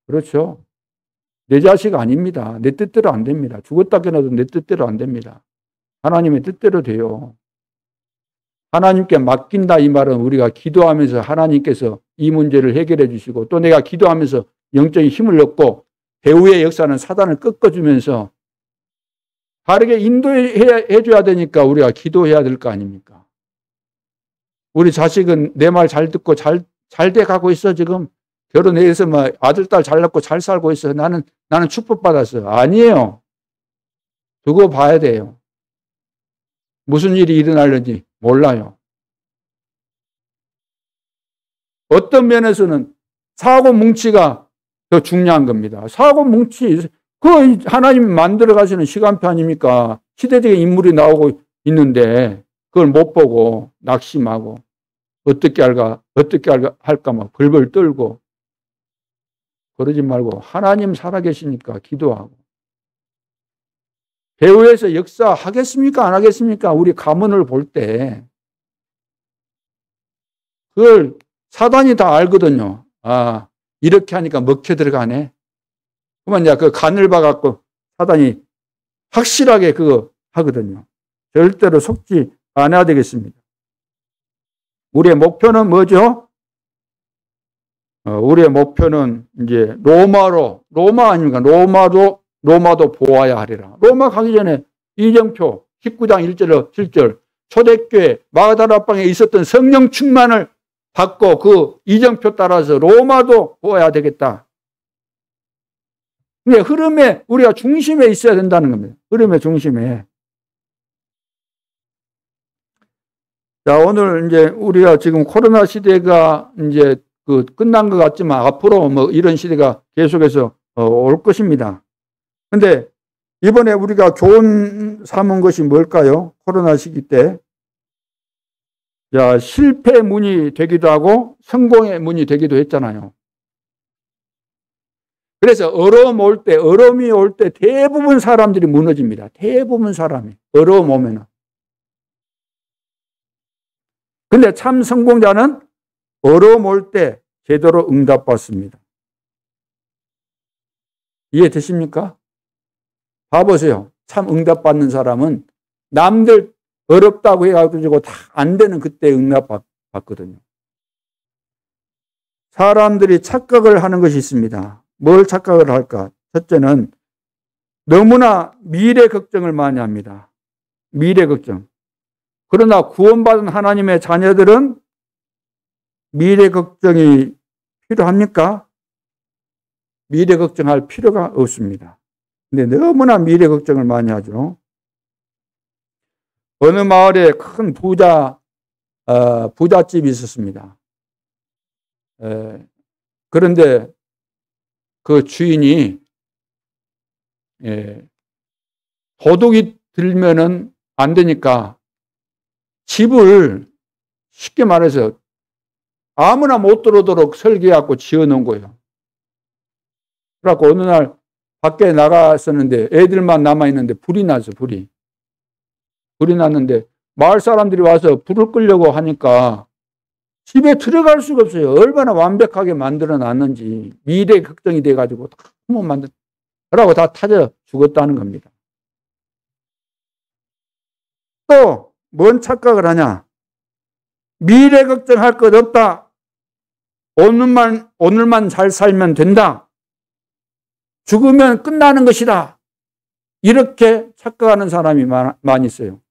그렇죠. 내 자식 아닙니다. 내 뜻대로 안 됩니다. 죽었다 깨어나도 내 뜻대로 안 됩니다. 하나님의 뜻대로 돼요. 하나님께 맡긴다 이 말은 우리가 기도하면서 하나님께서 이 문제를 해결해 주시고 또 내가 기도하면서 영적인 힘을 얻고 배후의 역사는 사단을 꺾어주면서 바르게 인도해 줘야 되니까 우리가 기도해야 될 거 아닙니까? 우리 자식은 내 말 잘 듣고 잘 돼 가고 있어. 지금 결혼해서 뭐 아들, 딸 잘 낳고 잘 살고 있어. 나는 축복받았어. 아니에요. 두고 봐야 돼요. 무슨 일이 일어날는지 몰라요. 어떤 면에서는 사고 뭉치가 더 중요한 겁니다. 사고 뭉치, 그 하나님이 만들어 가시는 시간표 아닙니까? 시대적인 인물이 나오고 있는데 그걸 못 보고 낙심하고 어떻게 할까 막 벌벌 떨고 그러지 말고 하나님 살아계시니까 기도하고 배후에서 역사하겠습니까? 안 하겠습니까? 우리 가문을 볼 때 그걸 사단이 다 알거든요. 아, 이렇게 하니까 먹혀 들어가네. 그러면 이제 그 간을 봐갖고 사단이 확실하게 그거 하거든요. 절대로 속지 않아야 되겠습니다. 우리의 목표는 뭐죠? 우리의 목표는 이제 로마 아닙니까? 로마도 보아야 하리라. 로마 가기 전에 이정표 19장 1절 7절 초대교회 마가다라방에 있었던 성령 충만을 받고 그 이정표 따라서 로마도 보아야 되겠다. 근데 흐름에 우리가 중심에 있어야 된다는 겁니다. 흐름의 중심에. 자, 오늘 이제 우리가 지금 코로나 시대가 이제 끝난 것 같지만 앞으로 뭐 이런 시대가 계속해서 올 것입니다. 근데 이번에 우리가 교훈 삼은 것이 뭘까요? 코로나 시기 때. 자, 실패의 문이 되기도 하고 성공의 문이 되기도 했잖아요. 그래서 어려움이 올 때 대부분 사람들이 무너집니다. 대부분 사람이. 어려움 오면은. 근데 참 성공자는 어려움 올 때 제대로 응답받습니다. 이해되십니까? 봐보세요. 참 응답받는 사람은 남들 어렵다고 해가지고 다 안 되는 그때 응답받거든요. 사람들이 착각을 하는 것이 있습니다. 뭘 착각을 할까? 첫째는 너무나 미래 걱정을 많이 합니다. 미래 걱정. 그러나 구원받은 하나님의 자녀들은 미래 걱정이 필요합니까? 미래 걱정할 필요가 없습니다. 근데 너무나 미래 걱정을 많이 하죠. 어느 마을에 큰 부잣집이 있었습니다. 그런데 그 주인이 도둑이 들면은 안 되니까 집을 쉽게 말해서 아무나 못 들어오도록 설계해갖고 지어놓은 거예요. 그래갖고 어느 날 밖에 나갔었는데 애들만 남아있는데 불이 났어, 불이 났는데 마을 사람들이 와서 불을 끄려고 하니까 집에 들어갈 수가 없어요. 얼마나 완벽하게 만들어 놨는지 미래 걱정이 돼가지고 다 못 그러고 다 타져 죽었다는 겁니다. 또 뭔 착각을 하냐? 미래 걱정할 것 없다. 오늘만 잘 살면 된다. 죽으면 끝나는 것이다. 이렇게 착각하는 사람이 많이 있어요.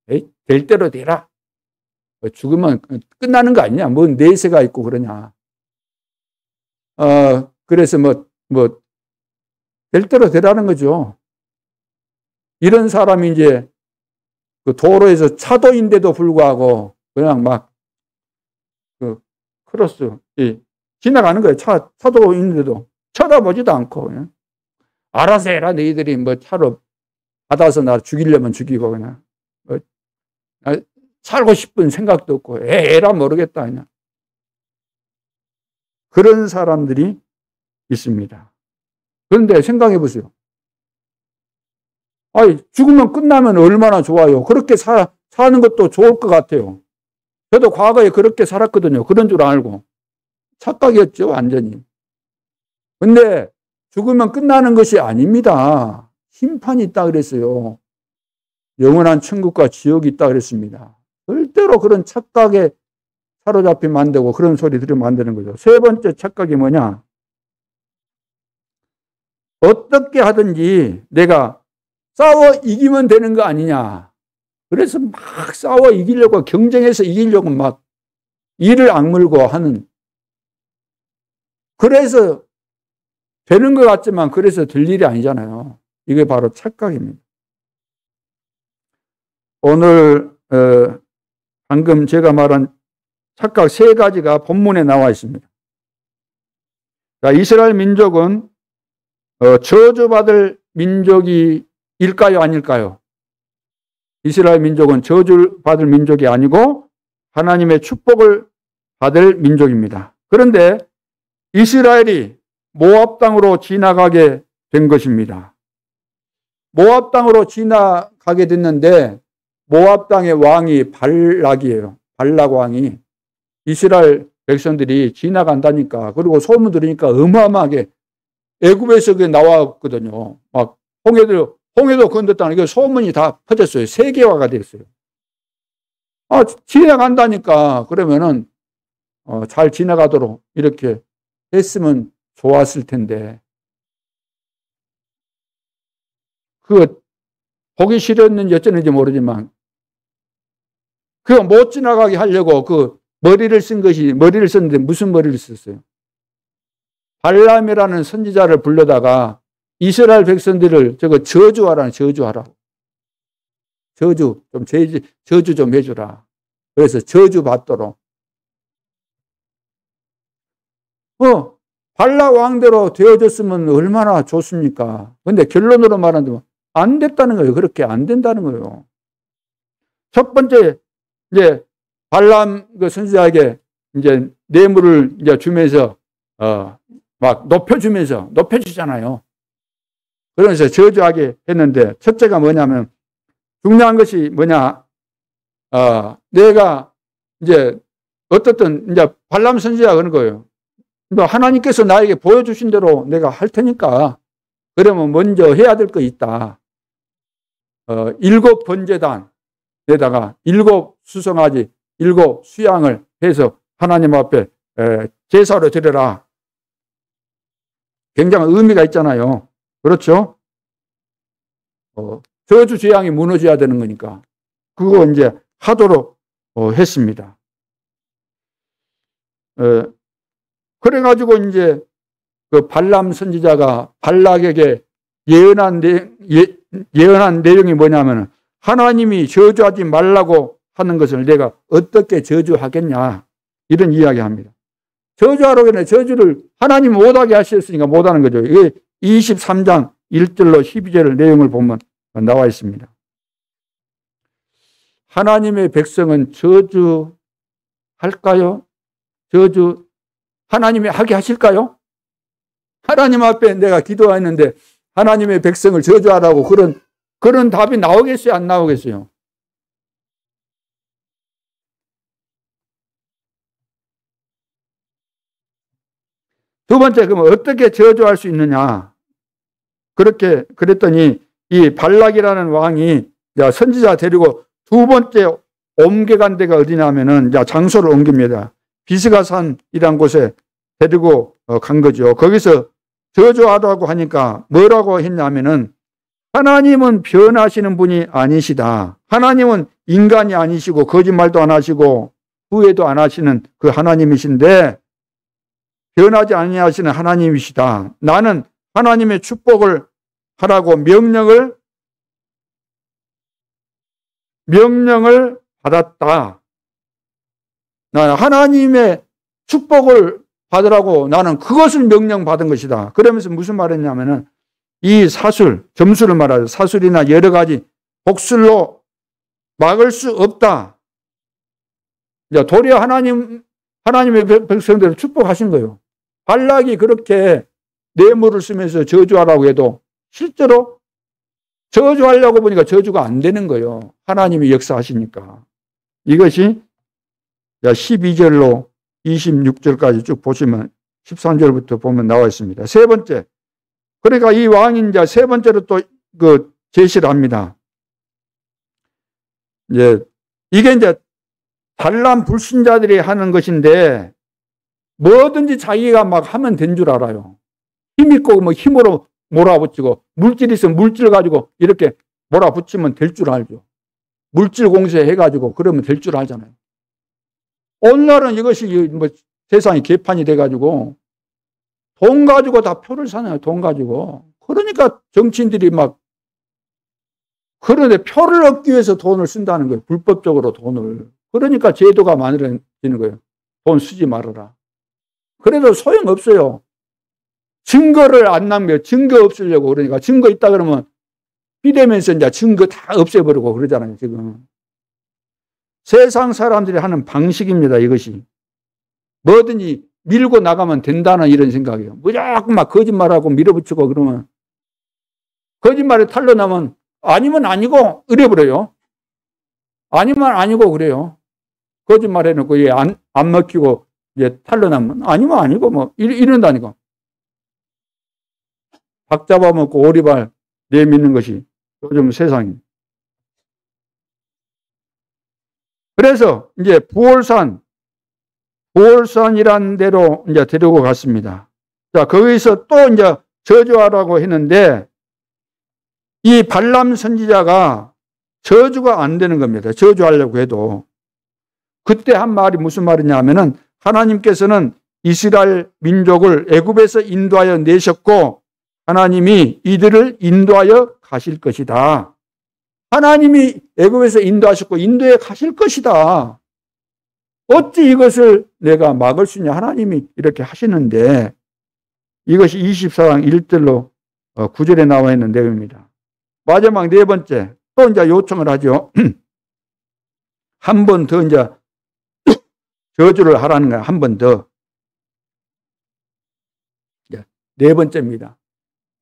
에이, 될 대로 되라. 죽으면 끝나는 거 아니냐? 뭔 내세가 있고 그러냐? 그래서 될 대로 되라는 거죠. 이런 사람이 이제 그 도로에서 차도인데도 불구하고 그냥 막 크로스 지나가는 거예요. 차도인데도 쳐다보지도 않고 그냥 알아서 해라. 너희들이 뭐 차로 받아서 나 죽이려면 죽이고 그냥 살고 싶은 생각도 없고 에라 모르겠다 그냥. 그런 사람들이 있습니다. 그런데 생각해 보세요. 죽으면 끝나면 얼마나 좋아요. 그렇게 사는 것도 좋을 것 같아요. 저도 과거에 그렇게 살았거든요. 그런 줄 알고. 착각이었죠, 완전히. 근데 죽으면 끝나는 것이 아닙니다. 심판이 있다 그랬어요. 영원한 천국과 지옥이 있다 그랬습니다. 절대로 그런 착각에 사로잡히면 안 되고 그런 소리 들으면 안 되는 거죠. 세 번째 착각이 뭐냐? 어떻게 하든지 내가 싸워 이기면 되는 거 아니냐. 그래서 막 싸워 이기려고 경쟁해서 이기려고 막 이를 악물고 하는, 그래서 되는 것 같지만 그래서 될 일이 아니잖아요. 이게 바로 착각입니다. 오늘 방금 제가 말한 착각 세 가지가 본문에 나와 있습니다. 이스라엘 민족은 저주받을 민족일까요, 아닐까요? 이스라엘 민족은 저주받을 민족이 아니고 하나님의 축복을 받을 민족입니다. 그런데 이스라엘이 모압 땅으로 지나가게 된 것입니다. 모압 땅으로 지나가게 됐는데 모압 땅의 왕이 발락이에요. 발락 왕이 이스라엘 백성들이 지나간다니까, 그리고 소문 들으니까 어마어마하게 애굽에서 나왔거든요. 막 홍해도 건넜다는 게 소문이 다 퍼졌어요. 세계화가 됐어요. 지나간다니까. 그러면은 잘 지나가도록 이렇게 했으면 좋았을 텐데, 보기 싫었는지 어쩌는지 모르지만 못 지나가게 하려고 머리를 썼는데 무슨 머리를 썼어요? 발람이라는 선지자를 불러다가 이스라엘 백성들을 저주하라고. 저주 좀 해주라. 그래서 저주 받도록. 발락 왕대로 되어졌으면 얼마나 좋습니까? 근데 결론으로 말한다면 안 됐다는 거예요. 그렇게 안 된다는 거예요. 첫 번째, 이제 발람 선지자에게 이제 뇌물을 이제 주면서 막 높여주잖아요. 그러면서 저주하게 했는데, 첫째가 뭐냐면, 중요한 것이 뭐냐, 내가 이제 어떻든 이제 발람 선지자가 그런 거예요. 하나님께서 나에게 보여주신 대로 내가 할 테니까, 그러면 먼저 해야 될 거 있다. 7 번제단에다가 7 수송아지, 7 수양을 해서 하나님 앞에 제사로 드려라. 굉장한 의미가 있잖아요. 그렇죠? 저주 재앙이 무너져야 되는 거니까. 그거 이제 하도록 했습니다. 그래가지고 이제 발람 선지자가 발락에게 예언한 내용이 뭐냐면, 하나님이 저주하지 말라고 하는 것을 내가 어떻게 저주하겠냐, 이런 이야기 합니다. 저주하라고 했는데 저주를 하나님 못하게 하셨으니까 못하는 거죠. 이게 23장 1절로 12절 내용을 보면 나와 있습니다. 하나님의 백성은 저주할까요? 하나님이 하게 하실까요? 하나님 앞에 내가 기도했는데 하나님의 백성을 저주하라고 그런 답이 나오겠어요? 안 나오겠어요? 두 번째, 그러면 어떻게 저주할 수 있느냐? 그랬더니 이 발락이라는 왕이 선지자 데리고 두 번째 옮겨간 데가 어디냐면은 장소를 옮깁니다. 비스가산이란 곳에 데리고 간 거죠. 거기서 저주하라고 하니까 뭐라고 했냐면은, 하나님은 변하시는 분이 아니시다. 하나님은 인간이 아니시고 거짓말도 안 하시고 후회도 안 하시는 그 하나님이신데, 변하지 아니하시는 하나님이시다. 나는 하나님의 축복을 하라고 명령을 받았다. 나는 하나님의 축복을 받으라고 나는 그것을 명령받은 것이다. 그러면서 무슨 말했냐면은, 이 점수를 말하죠. 사술이나 여러 가지 복술로 막을 수 없다. 도리어 하나님의 백성들을 축복하신 거예요. 발락이 그렇게 뇌물을 쓰면서 저주하라고 해도 실제로 저주하려고 보니까 저주가 안 되는 거예요. 하나님이 역사하시니까. 이것이 12절로 26절까지 쭉 보시면 13절부터 보면 나와 있습니다. 세 번째. 그러니까 이 왕이 이제 세 번째로 또 그 제시를 합니다. 이게 이제 발람 불신자들이 하는 것인데 뭐든지 자기가 막 하면 된 줄 알아요. 힘 있고 뭐 힘으로 몰아붙이고 물질 있으면 물질 가지고 이렇게 몰아붙이면 될 줄 알죠. 물질 공세 해가지고 그러면 될 줄 알잖아요. 오늘날은 이것이 뭐 세상이 개판이 돼가지고 돈 가지고 다 표를 사네요. 돈 가지고. 그러니까 정치인들이 막 그런데 표를 얻기 위해서 돈을 쓴다는 거예요. 불법적으로 돈을. 그러니까 제도가 만들어지는 거예요. 돈 쓰지 말아라. 그래도 소용없어요. 증거를 안 남겨요. 증거 없으려고 그러니까 증거 있다 그러면 비대면서 이제 증거 다 없애버리고 그러잖아요. 지금. 세상 사람들이 하는 방식입니다. 이것이. 뭐든지 밀고 나가면 된다는 이런 생각이에요. 무조건 막 거짓말하고 밀어붙이고 그러면 거짓말에 탄로나면 아니면 아니고 이래버려요. 아니면 아니고 그래요. 거짓말 해놓고 안 먹히고 탄로나면 아니면 아니고 뭐 이런다니까. 박 잡아먹고 오리발 내미는 것이 요즘 세상이. 그래서 이제 부월산이라는 데로 이제 데리고 갔습니다. 자, 거기서 또 이제 저주하라고 했는데 이 발람 선지자가 저주가 안 되는 겁니다. 저주하려고 해도. 그때 한 말이 무슨 말이냐면은 하나님께서는 이스라엘 민족을 애굽에서 인도하여 내셨고 하나님이 이들을 인도하여 가실 것이다. 하나님이 애굽에서 인도하셨고 인도에 가실 것이다. 어찌 이것을 내가 막을 수 있냐. 하나님이 이렇게 하시는데 이것이 24장 1절로 9절에 나와 있는 내용입니다. 마지막 네 번째 또 이제 요청을 하죠. 한 번 더 이제 저주를 하라는 거야. 한 번 더. 네 번째입니다.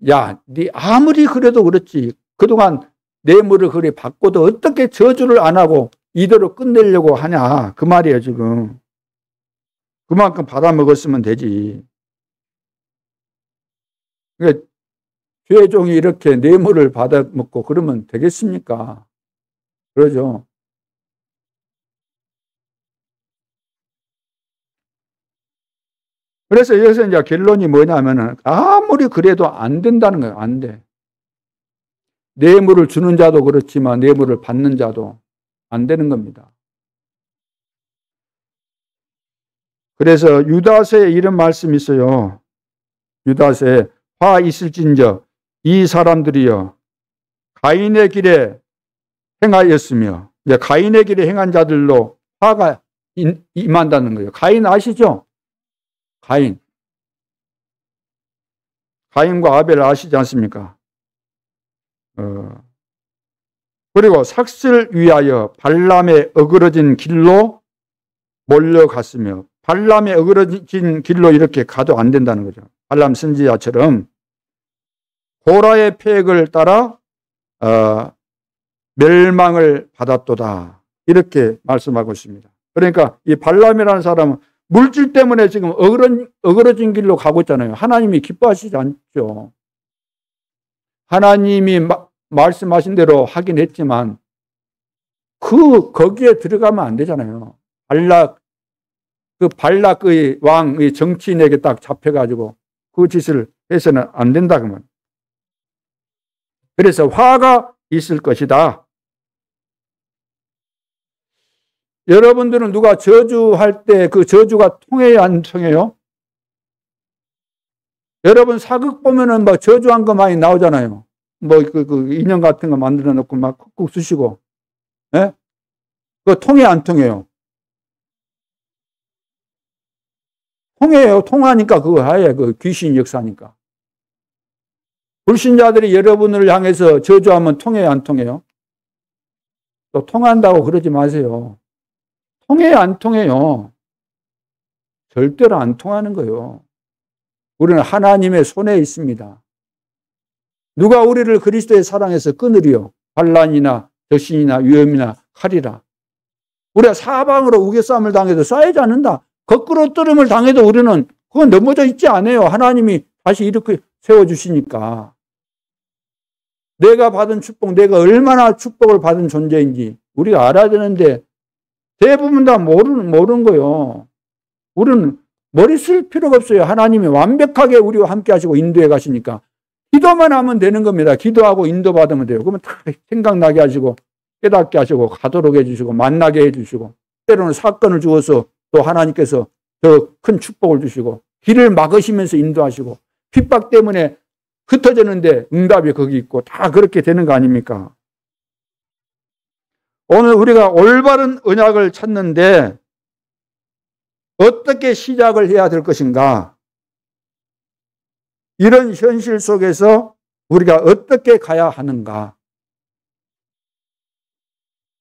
야, 네 아무리 그래도 그렇지. 그동안 뇌물을 그리 받고도 어떻게 저주를 안 하고 이대로 끝내려고 하냐. 그 말이에요, 지금. 그만큼 받아먹었으면 되지. 그러니까 죄종이 이렇게 뇌물을 받아먹고 그러면 되겠습니까? 그러죠. 그래서 여기서 이제 결론이 뭐냐면은 아무리 그래도 안 된다는 거예요. 안 돼. 뇌물을 주는 자도 그렇지만 뇌물을 받는 자도 안 되는 겁니다. 그래서 유다서에 이런 말씀이 있어요. 유다서에 화 있을진저 이 사람들이여 가인의 길에 행하였으며 가인의 길에 행한 자들로 화가 임한다는 거예요. 가인 아시죠? 가인과 아벨 아시지 않습니까? 그리고 삭슬 위하여 발람의 어그러진 길로 몰려갔으며 발람의 어그러진 길로 이렇게 가도 안 된다는 거죠. 발람 선지자처럼 고라의 패역을 따라 멸망을 받았도다. 이렇게 말씀하고 있습니다. 그러니까 이 발람이라는 사람은 물질 때문에 지금 어그러진 길로 가고 있잖아요. 하나님이 기뻐하시지 않죠. 하나님이 말씀하신 대로 하긴 했지만 거기에 들어가면 안 되잖아요. 발락의 왕의 정치인에게 딱 잡혀가지고 그 짓을 해서는 안 된다. 그러면. 그래서 화가 있을 것이다. 여러분들은 누가 저주할 때 그 저주가 통해요, 안 통해요? 여러분 사극 보면은 막 저주한 거 많이 나오잖아요. 뭐 그 인형 같은 거 만들어 놓고 막 쿡쿡 쑤시고, 예? 그거 통해 안 통해요? 통해요. 통하니까 그거 하에 그 귀신 역사니까. 불신자들이 여러분을 향해서 저주하면 통해요, 안 통해요? 또 통한다고 그러지 마세요. 통해요, 안 통해요? 절대로 안 통하는 거예요. 우리는 하나님의 손에 있습니다. 누가 우리를 그리스도의 사랑에서 끊으리요? 환난이나 적신이나 위험이나 칼이라. 우리가 사방으로 우겨싸움을 당해도 쌓이지 않는다. 거꾸로 뜨름을 당해도 우리는 그건 넘어져 있지 않아요. 하나님이 다시 이렇게 세워주시니까. 내가 받은 축복, 내가 얼마나 축복을 받은 존재인지 우리가 알아야 되는데 대부분 다 모르는 거예요. 우리는 머리 쓸 필요가 없어요. 하나님이 완벽하게 우리와 함께 하시고 인도해 가시니까 기도만 하면 되는 겁니다. 기도하고 인도받으면 돼요. 그러면 다 생각나게 하시고 깨닫게 하시고 가도록 해주시고 만나게 해주시고 때로는 사건을 주어서 또 하나님께서 더 큰 축복을 주시고 길을 막으시면서 인도하시고 핍박 때문에 흩어졌는데 응답이 거기 있고 다 그렇게 되는 거 아닙니까? 오늘 우리가 올바른 언약을 찾는데 어떻게 시작을 해야 될 것인가? 이런 현실 속에서 우리가 어떻게 가야 하는가?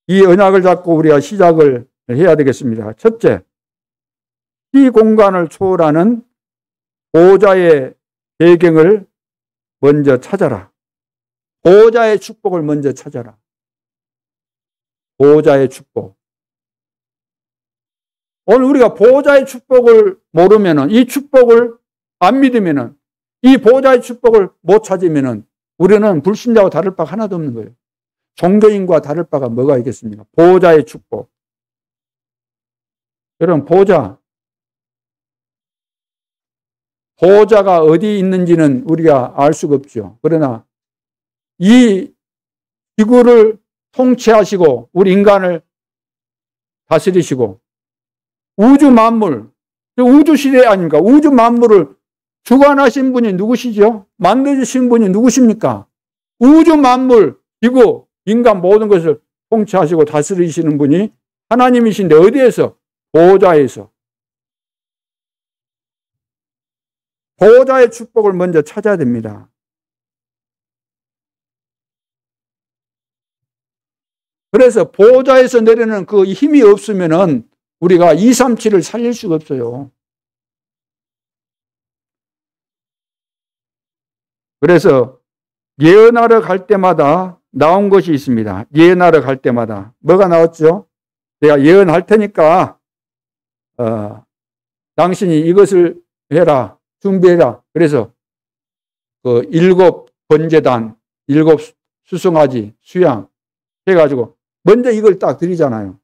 이 언약을 잡고 우리가 시작을 해야 되겠습니다. 첫째, 이 공간을 초월하는 보호자의 배경을 먼저 찾아라. 보호자의 축복을 먼저 찾아라. 보호자의 축복. 오늘 우리가 보호자의 축복을 모르면은, 이 축복을 안 믿으면은, 이 보호자의 축복을 못 찾으면은 우리는 불신자와 다를 바가 하나도 없는 거예요. 종교인과 다를 바가 뭐가 있겠습니까? 보호자의 축복. 여러분, 보호자가 어디 있는지는 우리가 알 수가 없죠. 그러나 이 지구를 통치하시고 우리 인간을 다스리시고 우주 만물, 우주 시대 아닙니까? 우주 만물을 주관하신 분이 누구시죠? 만드신 분이 누구십니까? 우주 만물, 지구, 인간 모든 것을 통치하시고 다스리시는 분이 하나님이신데 어디에서? 보호자에서. 보호자의 축복을 먼저 찾아야 됩니다. 그래서 보호자에서 내리는 그 힘이 없으면은 우리가 237을 살릴 수가 없어요. 그래서 예언하러 갈 때마다 나온 것이 있습니다. 예언하러 갈 때마다 뭐가 나왔죠? 내가 예언할 테니까 당신이 이것을 해라, 준비해라. 그래서 그 7 번제단, 7 수송아지, 수양 해가지고 먼저 이걸 딱 드리잖아요.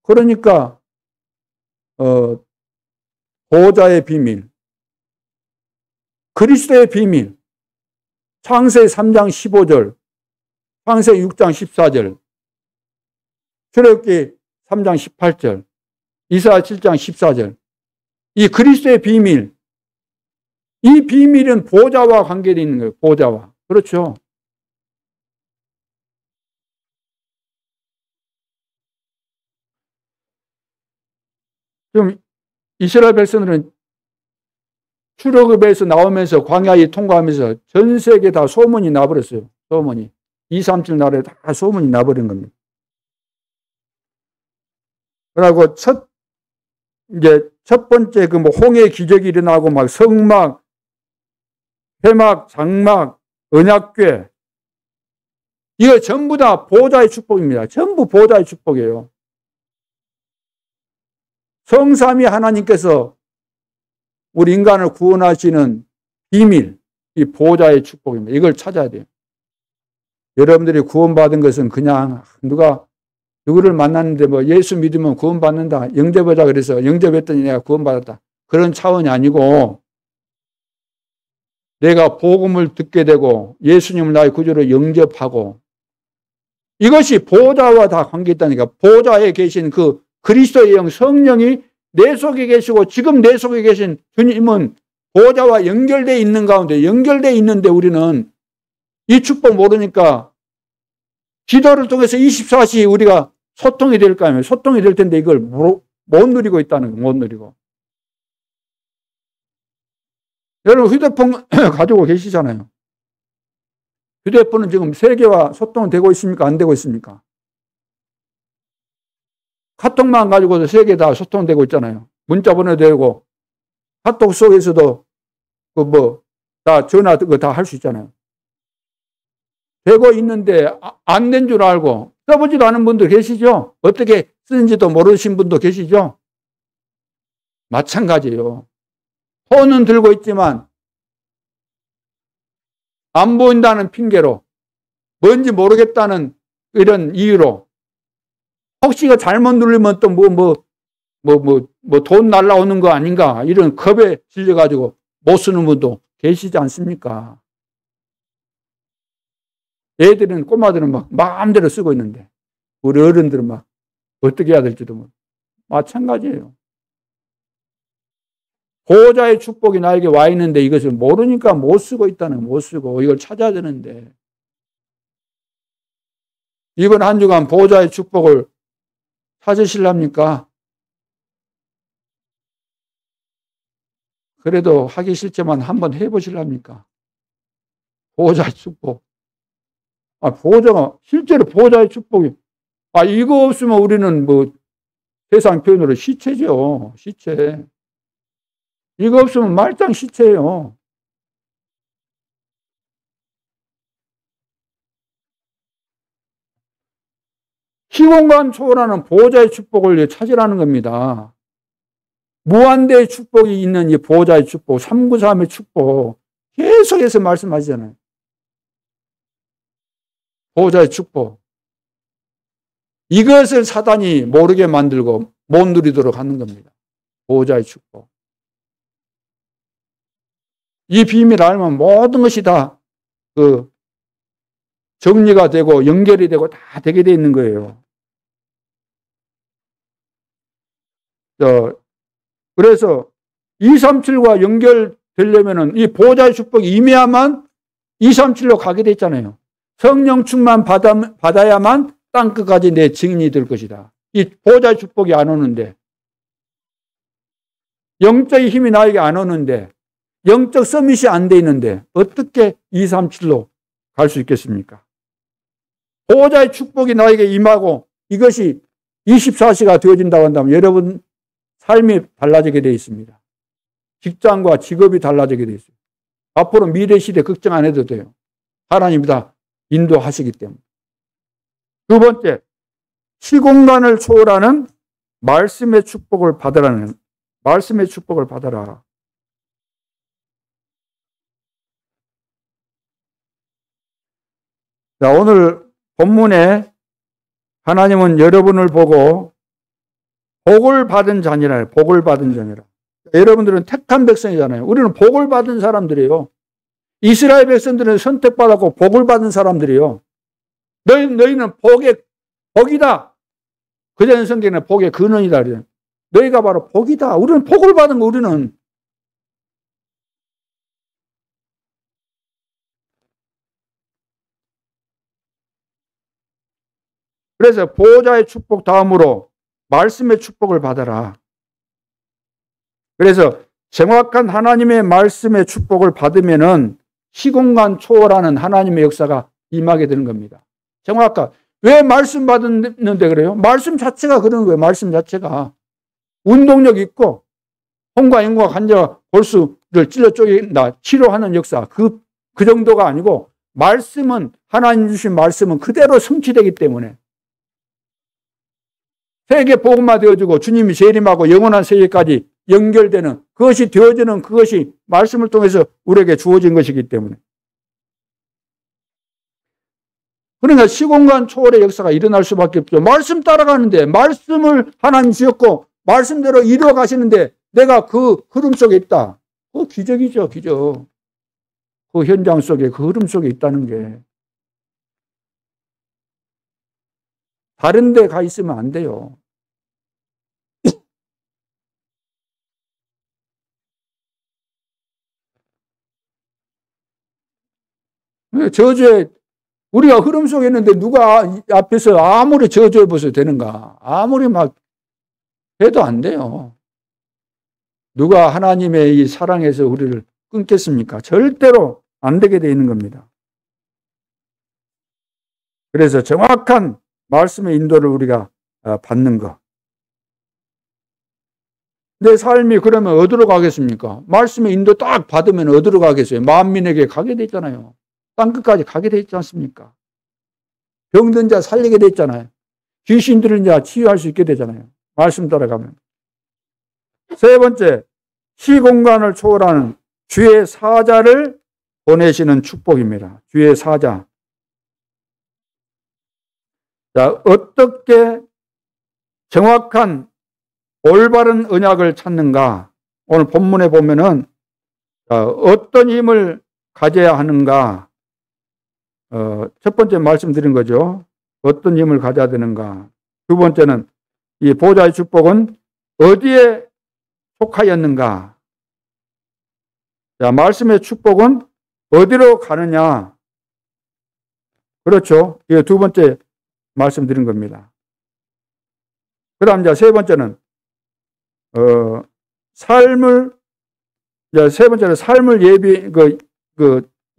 그러니까 보호자의 비밀, 그리스도의 비밀, 창세기 3장 15절, 창세기 6장 14절, 출애굽기 3장 18절, 이사야 7장 14절, 이 그리스도의 비밀, 이 비밀은 보호자와 관계되어 있는 거예요. 보호자와. 그렇죠. 지금 이스라엘 백성들은 출애굽에서 나오면서 광야에 통과하면서 전 세계 다 소문이 나버렸어요. 소문이. 237 나라에 다 소문이 나버린 겁니다. 그리고 첫 번째 그 뭐 홍해 기적이 일어나고 막 성막, 회막, 장막, 언약궤. 이거 전부 다 보호자의 축복입니다. 전부 보호자의 축복이에요. 성삼위 하나님께서 우리 인간을 구원하시는 비밀, 이 보호자의 축복입니다. 이걸 찾아야 돼요. 여러분들이 구원받은 것은 그냥 누구를 만났는데 뭐 예수 믿으면 구원받는다. 영접하자 그래서 영접했더니 내가 구원받았다. 그런 차원이 아니고 내가 복음을 듣게 되고 예수님을 나의 구주로 영접하고 이것이 보호자와 다 관계있다니까. 보호자에 계신 그 그리스도의 영 성령이 내 속에 계시고 지금 내 속에 계신 주님은 보호자와 연결되어 있는 가운데 연결되어 있는데 우리는 이 축복 모르니까 기도를 통해서 24시 우리가 소통이 될 거 아니에요. 소통이 될 텐데 이걸 못 누리고 있다는 거예요. 못 누리고. 여러분 휴대폰 가지고 계시잖아요. 휴대폰은 지금 세계와 소통은 되고 있습니까? 안 되고 있습니까? 카톡만 가지고도 세계 다 소통되고 있잖아요. 문자 보내도 되고 카톡 속에서도 다 전화 그거 다 할 수 있잖아요. 되고 있는데 안 된 줄 알고 써보지도 않은 분도 계시죠? 어떻게 쓰는지도 모르신 분도 계시죠? 마찬가지예요. 폰은 들고 있지만 안 보인다는 핑계로 뭔지 모르겠다는 이런 이유로 혹시 이거 잘못 누르면 또 돈 날라오는 거 아닌가 이런 겁에 질려가지고 못 쓰는 분도 계시지 않습니까? 애들은 꼬마들은 막 마음대로 쓰고 있는데 우리 어른들은 막 어떻게 해야 될지도 모르고 마찬가지예요. 보호자의 축복이 나에게 와 있는데 이것을 모르니까 못 쓰고 있다는 못 쓰고 이걸 찾아야 되는데 이번 한 주간 보호자의 축복을 찾으실랍니까? 그래도 하기 싫지만 한번 해보실랍니까? 보호자의 축복. 보호자가 실제로 보호자의 축복이 이거 없으면 우리는 세상 표현으로 시체죠. 시체. 이거 없으면 말짱 시체예요. 시공간 초월하는 보호자의 축복을 찾으라는 겁니다. 무한대의 축복이 있는 이 보호자의 축복, 393의 축복 계속해서 말씀하시잖아요. 보호자의 축복. 이것을 사단이 모르게 만들고 못 누리도록 하는 겁니다. 보호자의 축복. 이 비밀을 알면 모든 것이 다 정리가 되고 연결이 되고 다 되게 돼 있는 거예요. 그래서 237과 연결되려면은 이 보호자의 축복이 임해야만 237로 가게 돼 있잖아요. 성령 충만 받아야만 땅 끝까지 내 증인이 될 것이다. 이 보호자의 축복이 안 오는데, 영적인 힘이 나에게 안 오는데, 영적 서밋이 안 돼 있는데 어떻게 237로 갈 수 있겠습니까? 보호자의 축복이 나에게 임하고 이것이 24시가 되어진다고 한다면 여러분 삶이 달라지게 되어 있습니다. 직장과 직업이 달라지게 되어 있어요. 앞으로 미래 시대 걱정 안 해도 돼요. 하나님이 다 인도하시기 때문에. 두 번째, 시공간을 초월하는 말씀의 축복을 받으라는, 말씀의 축복을 받아라. 자, 오늘 본문에 하나님은 여러분을 보고 복을 받은 자니라, 복을 받은 자니라. 여러분들은 택한 백성이잖아요. 우리는 복을 받은 사람들이에요. 이스라엘 백성들은 선택받았고 복을 받은 사람들이에요. 너희는 복이다. 그전 성경에는 복의 근원이다. 너희가 바로 복이다. 우리는 복을 받은 거, 우리는. 그래서 보호자의 축복 다음으로 말씀의 축복을 받아라. 그래서 정확한 하나님의 말씀의 축복을 받으면은 시공간 초월하는 하나님의 역사가 임하게 되는 겁니다. 정확한. 왜 말씀 받았는데 그래요? 말씀 자체가 그런 거예요. 말씀 자체가. 운동력 있고 혼과 영과 관절 골수를 찔러 쪼갠다. 치료하는 역사. 그 정도가 아니고 말씀은 하나님 주신 말씀은 그대로 성취되기 때문에 세계 복음화 되어지고 주님이 재림하고 영원한 세계까지 연결되는 그것이 되어지는 그것이 말씀을 통해서 우리에게 주어진 것이기 때문에. 그러니까 시공간 초월의 역사가 일어날 수밖에 없죠. 말씀 따라가는데 말씀을 하나님 주셨고 말씀대로 이루어 가시는데 내가 그 흐름 속에 있다. 그 기적이죠, 기적. 그 현장 속에 그 흐름 속에 있다는 게. 다른 데 가 있으면 안 돼요. 저주에 우리가 흐름 속에 있는데 누가 앞에서 아무리 저주해 보셔도 되는가? 아무리 막 해도 안 돼요. 누가 하나님의 이 사랑에서 우리를 끊겠습니까? 절대로 안 되게 되어 있는 겁니다. 그래서 정확한 말씀의 인도를 우리가 받는 것. 내 삶이 그러면 어디로 가겠습니까? 말씀의 인도 딱 받으면 어디로 가겠어요? 만민에게 가게 돼 있잖아요. 땅끝까지 가게 돼 있지 않습니까? 병든 자 살리게 돼 있잖아요. 귀신 들은 자 치유할 수 있게 되잖아요. 말씀 따라가면. 세 번째, 시공간을 초월하는 주의 사자를 보내시는 축복입니다. 주의 사자. 자, 어떻게 정확한 올바른 언약을 찾는가? 오늘 본문에 보면은 어떤 힘을 가져야 하는가? 첫 번째 말씀드린 거죠. 어떤 힘을 가져야 되는가? 두 번째는 이 보좌의 축복은 어디에 속하였는가? 자, 말씀의 축복은 어디로 가느냐? 그렇죠. 이게 두 번째 말씀드린 겁니다. 그 다음, 세 번째는, 세 번째는 삶을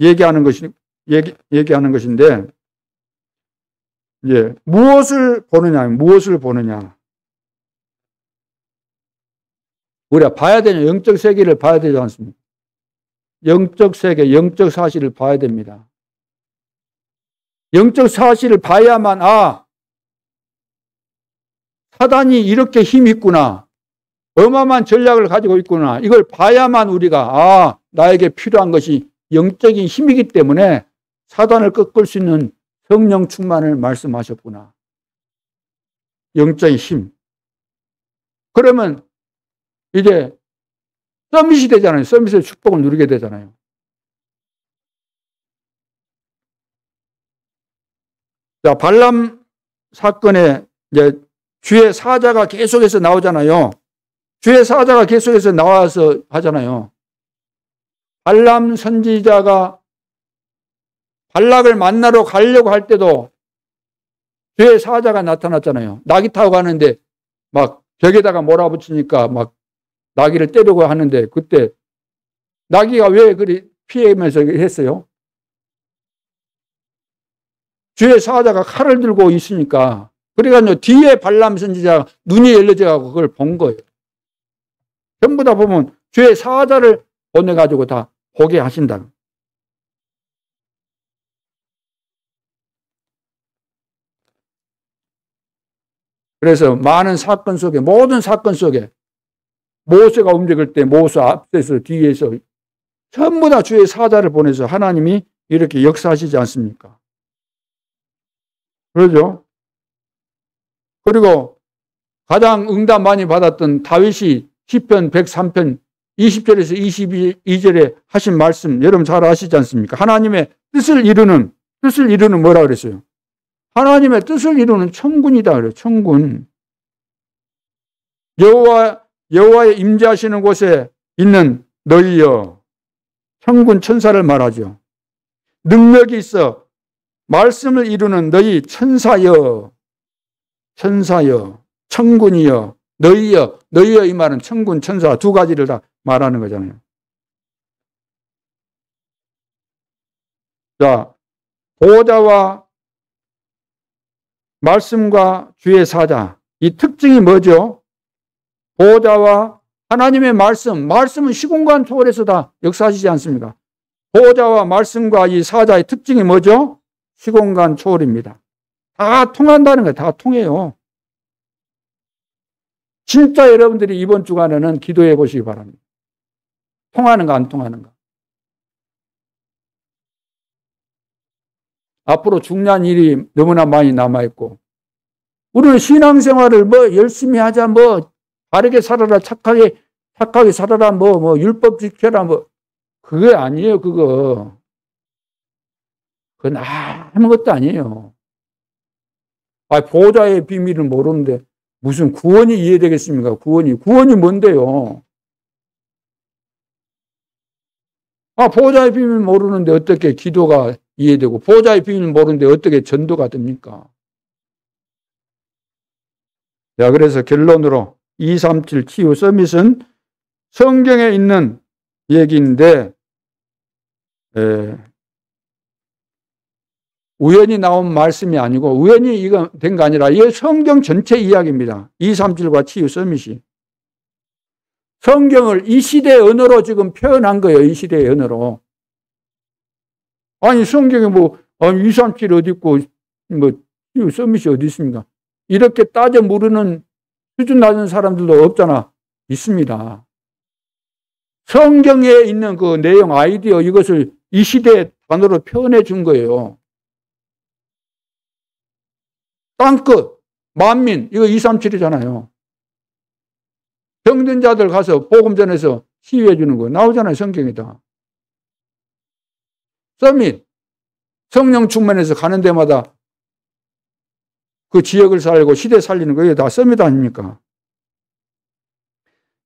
얘기하는 것인데, 무엇을 보느냐. 우리가 봐야 되냐, 영적 세계를 봐야 되지 않습니까? 영적 세계, 영적 사실을 봐야 됩니다. 영적 사실을 봐야만, 사단이 이렇게 힘이 있구나. 어마어마한 전략을 가지고 있구나. 이걸 봐야만 우리가, 나에게 필요한 것이 영적인 힘이기 때문에 사단을 꺾을 수 있는 성령 충만을 말씀하셨구나. 영적인 힘. 그러면 이제 서밋이 되잖아요. 서밋의 축복을 누리게 되잖아요. 자, 발람 사건에 이제 주의 사자가 계속해서 나오잖아요. 주의 사자가 계속해서 나와서 하잖아요. 발람 선지자가 발락을 만나러 가려고 할 때도 주의 사자가 나타났잖아요. 나귀 타고 가는데 막 벽에다가 몰아붙이니까 막 나귀를 때리고 하는데 그때 나귀가 왜 그리 피하면서 했어요? 주의 사자가 칼을 들고 있으니까. 그래가지고 뒤에 발람 선지자가 눈이 열려져가지고 그걸 본 거예요. 전부 다 보면 주의 사자를 보내가지고 다 보게 하신다. 그래서 많은 사건 속에, 모든 사건 속에 모세가 움직일 때 모세 앞에서 뒤에서 전부 다 주의 사자를 보내서 하나님이 이렇게 역사하시지 않습니까? 그러죠? 그리고 가장 응답 많이 받았던 다윗이 시편 103편 20절에서 22절에 하신 말씀 여러분 잘 아시지 않습니까? 하나님의 뜻을 이루는 뭐라 그랬어요? 하나님의 뜻을 이루는 천군이다 그래요. 천군. 여호와의 임재하시는 곳에 있는 너희여. 천군 천사를 말하죠. 능력이 있어 말씀을 이루는 너희 천사여. 천군이여. 너희여 이 말은 천군 천사 두 가지를 다 말하는 거잖아요. 자, 보호자와 말씀과 주의 사자, 이 특징이 뭐죠? 보호자와 하나님의 말씀은 시공간 초월해서 다 역사하시지 않습니까? 보호자와 말씀과 이 사자의 특징이 뭐죠? 시공간 초월입니다. 다 통한다는 거예요. 다 통해요. 진짜 여러분들이 이번 주간에는 기도해 보시기 바랍니다. 통하는가 안 통하는가. 앞으로 중요한 일이 너무나 많이 남아있고 우리는 신앙생활을 열심히 하자 바르게 살아라 착하게 살아라 율법 지켜라 그게 아니에요. 그건 아무것도 아니에요. 보호자의 비밀을 모르는데 무슨 구원이 이해되겠습니까? 구원이 뭔데요? 보호자의 비밀 모르는데 어떻게 기도가 이해되고 보호자의 비밀 모르는데 어떻게 전도가 됩니까? 자, 그래서 결론으로 237 치유 서밋은 성경에 있는 얘기인데 우연히 나온 말씀이 아니고 우연히 이거 된 거 아니라 이게 성경 전체 이야기입니다. 237과 치유 서밋이. 성경을 이 시대의 언어로 지금 표현한 거예요. 이 시대의 언어로. 아니 성경에 뭐 237 어디 있고 뭐 서밋이 어디 있습니까? 이렇게 따져 모르는 수준 낮은 사람들도 없잖아. 있습니다. 성경에 있는 그 내용, 아이디어 이것을 이 시대의 단어로 표현해 준 거예요. 땅끝, 만민, 이거 237이잖아요. 병든 자들 가서 복음 전해서 시위해 주는 거 나오잖아요. 성경에다. 서밋, 성령 충만해서 가는 데마다 그 지역을 살고 시대 살리는 거, 이게 다 서밋 아닙니까?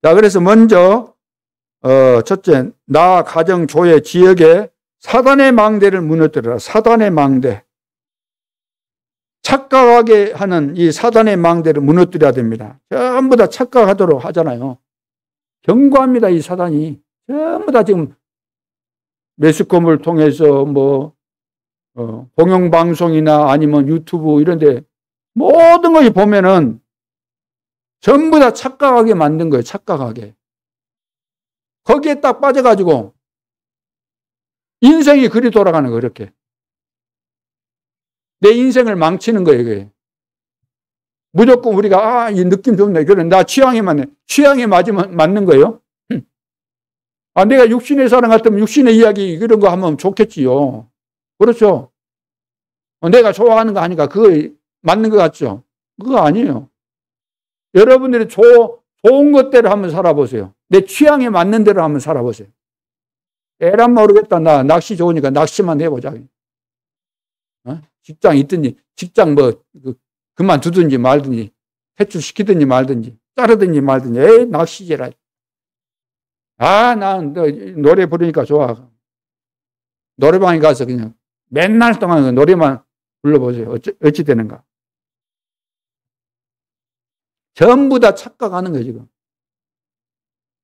자, 그래서 먼저, 첫째, 나, 가정, 교회, 지역에 사단의 망대를 무너뜨려라. 사단의 망대. 착각하게 하는 이 사단의 망대를 무너뜨려야 됩니다. 전부 다 착각하도록 하잖아요. 견고합니다, 이 사단이. 전부 다 지금 매스컴을 통해서 뭐, 공영방송이나 아니면 유튜브 이런 데 모든 것이 보면은 전부 다 착각하게 만든 거예요. 착각하게. 거기에 딱 빠져가지고 인생이 그리 돌아가는 거예요. 이렇게. 내 인생을 망치는 거예요. 이게. 무조건 우리가 이 느낌 좋네. 그래 나 취향에 맞네. 취향에 맞는 거예요. 내가 육신의 사람 같으면 육신의 이야기 이런 거 하면 좋겠지요. 그렇죠. 내가 좋아하는 거 아니까 그거 맞는 것 같죠. 그거 아니에요. 여러분들이 좋은 것대로 한번 살아보세요. 내 취향에 맞는 대로 한번 살아보세요. 에란 모르겠다. 나 낚시 좋으니까 낚시만 해보자. 직장 있든지, 직장 뭐, 그만두든지 말든지, 퇴출시키든지 말든지, 자르든지 말든지, 에이, 낚시제라. 난 노래 부르니까 좋아. 노래방에 가서 그냥 맨날 동안 노래만 불러보세요. 어찌 되는가. 전부 다 착각하는 거예요, 지금.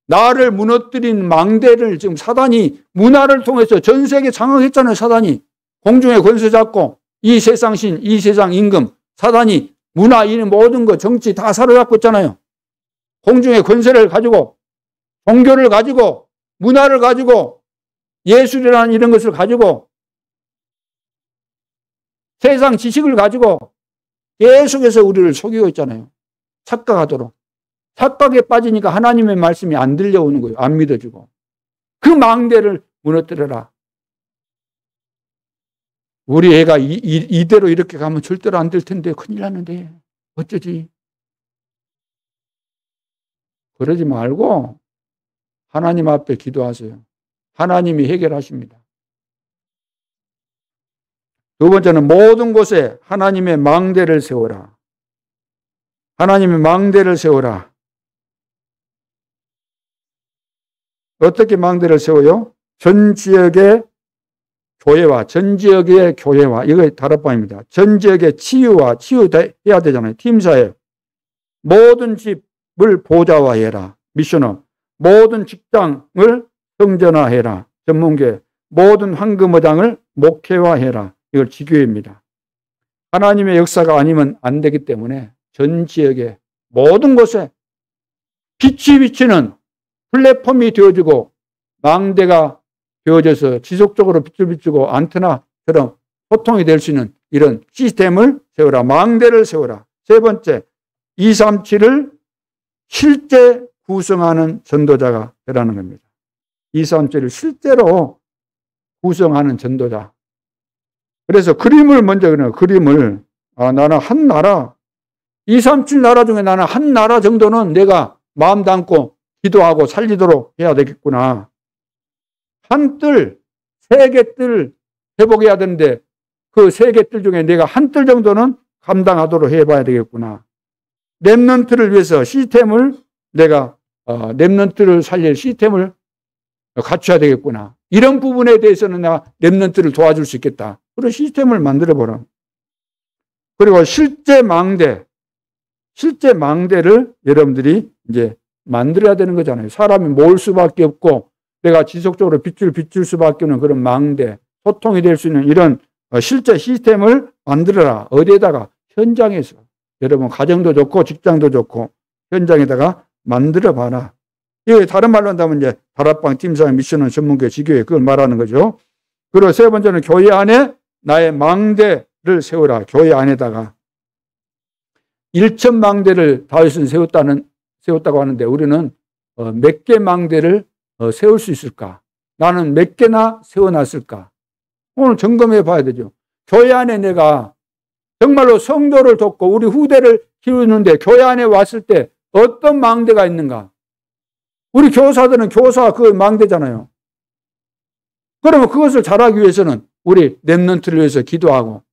나를 무너뜨린 망대를 지금 사단이 문화를 통해서 전 세계 장악했잖아요, 사단이. 공중에 권세 잡고, 이 세상 신, 이 세상 임금, 사단이 문화, 이 모든 거, 정치 다 사로잡고 있잖아요. 공중에 권세를 가지고, 종교를 가지고, 문화를 가지고, 예술이라는 이런 것을 가지고, 세상 지식을 가지고 계속해서 우리를 속이고 있잖아요. 착각하도록. 착각에 빠지니까 하나님의 말씀이 안 들려오는 거예요. 안 믿어지고. 그 망대를 무너뜨려라. 우리 애가 이대로 이렇게 가면 절대로 안 될 텐데 큰일 났는데 어쩌지? 그러지 말고 하나님 앞에 기도하세요. 하나님이 해결하십니다. 두 번째는 모든 곳에 하나님의 망대를 세워라. 하나님의 망대를 세워라. 어떻게 망대를 세워요? 전 지역의 교회와 전 지역의 교회와 이거 다락방입니다. 전 지역의 치유해야 되잖아요. 팀사회. 모든 집을 보좌화해라. 미션업. 모든 직장을 성전화해라. 전문교회. 모든 황금어장을 목회화해라. 이걸 지교회입니다. 하나님의 역사가 아니면 안 되기 때문에 전 지역의 모든 곳에 빛이 비치는 플랫폼이 되어지고 망대가 되어져서 지속적으로 빛을 비추고 안테나처럼 소통이 될 수 있는 이런 시스템을 세워라. 망대를 세워라. 세 번째, 237을 실제 구성하는 전도자가 되라는 겁니다. 237을 실제로 구성하는 전도자. 그래서 그림을 먼저 그래요. 그림을 나는 한 나라 237 나라 중에 나는 한 나라 정도는 내가 마음 담고 기도하고 살리도록 해야 되겠구나. 한 뜰, 세 개 뜰 회복해야 되는데 그 세 개 뜰 중에 내가 한 뜰 정도는 감당하도록 해봐야 되겠구나. 렘넌트를 위해서 시스템을 내가 렘넌트를 살릴 시스템을 갖춰야 되겠구나. 이런 부분에 대해서는 내가 렘넌트를 도와줄 수 있겠다. 그런 시스템을 만들어보라. 그리고 실제 망대를 여러분들이 이제 만들어야 되는 거잖아요. 사람이 모을 수밖에 없고 내가 지속적으로 빛을 비출 수밖에 없는 그런 망대, 소통이 될 수 있는 이런 실제 시스템을 만들어라. 어디에다가? 현장에서. 여러분 가정도 좋고 직장도 좋고 현장에다가 만들어 봐라. 이게 다른 말로 한다면 이제 다락방, 팀사회, 미션은 전문교회, 지교회 그걸 말하는 거죠. 그리고 세 번째는 교회 안에 나의 망대를 세우라. 교회 안에다가 1천 망대를 다윗은 세웠다고 하는데 우리는 몇 개 망대를 세울 수 있을까? 나는 몇 개나 세워놨을까? 오늘 점검해 봐야 되죠. 교회 안에 내가 정말로 성도를 돕고 우리 후대를 키우는데 교회 안에 왔을 때 어떤 망대가 있는가? 우리 교사들은 교사 그 망대잖아요. 그러면 그것을 잘하기 위해서는 우리 렘넌트를 위해서 기도하고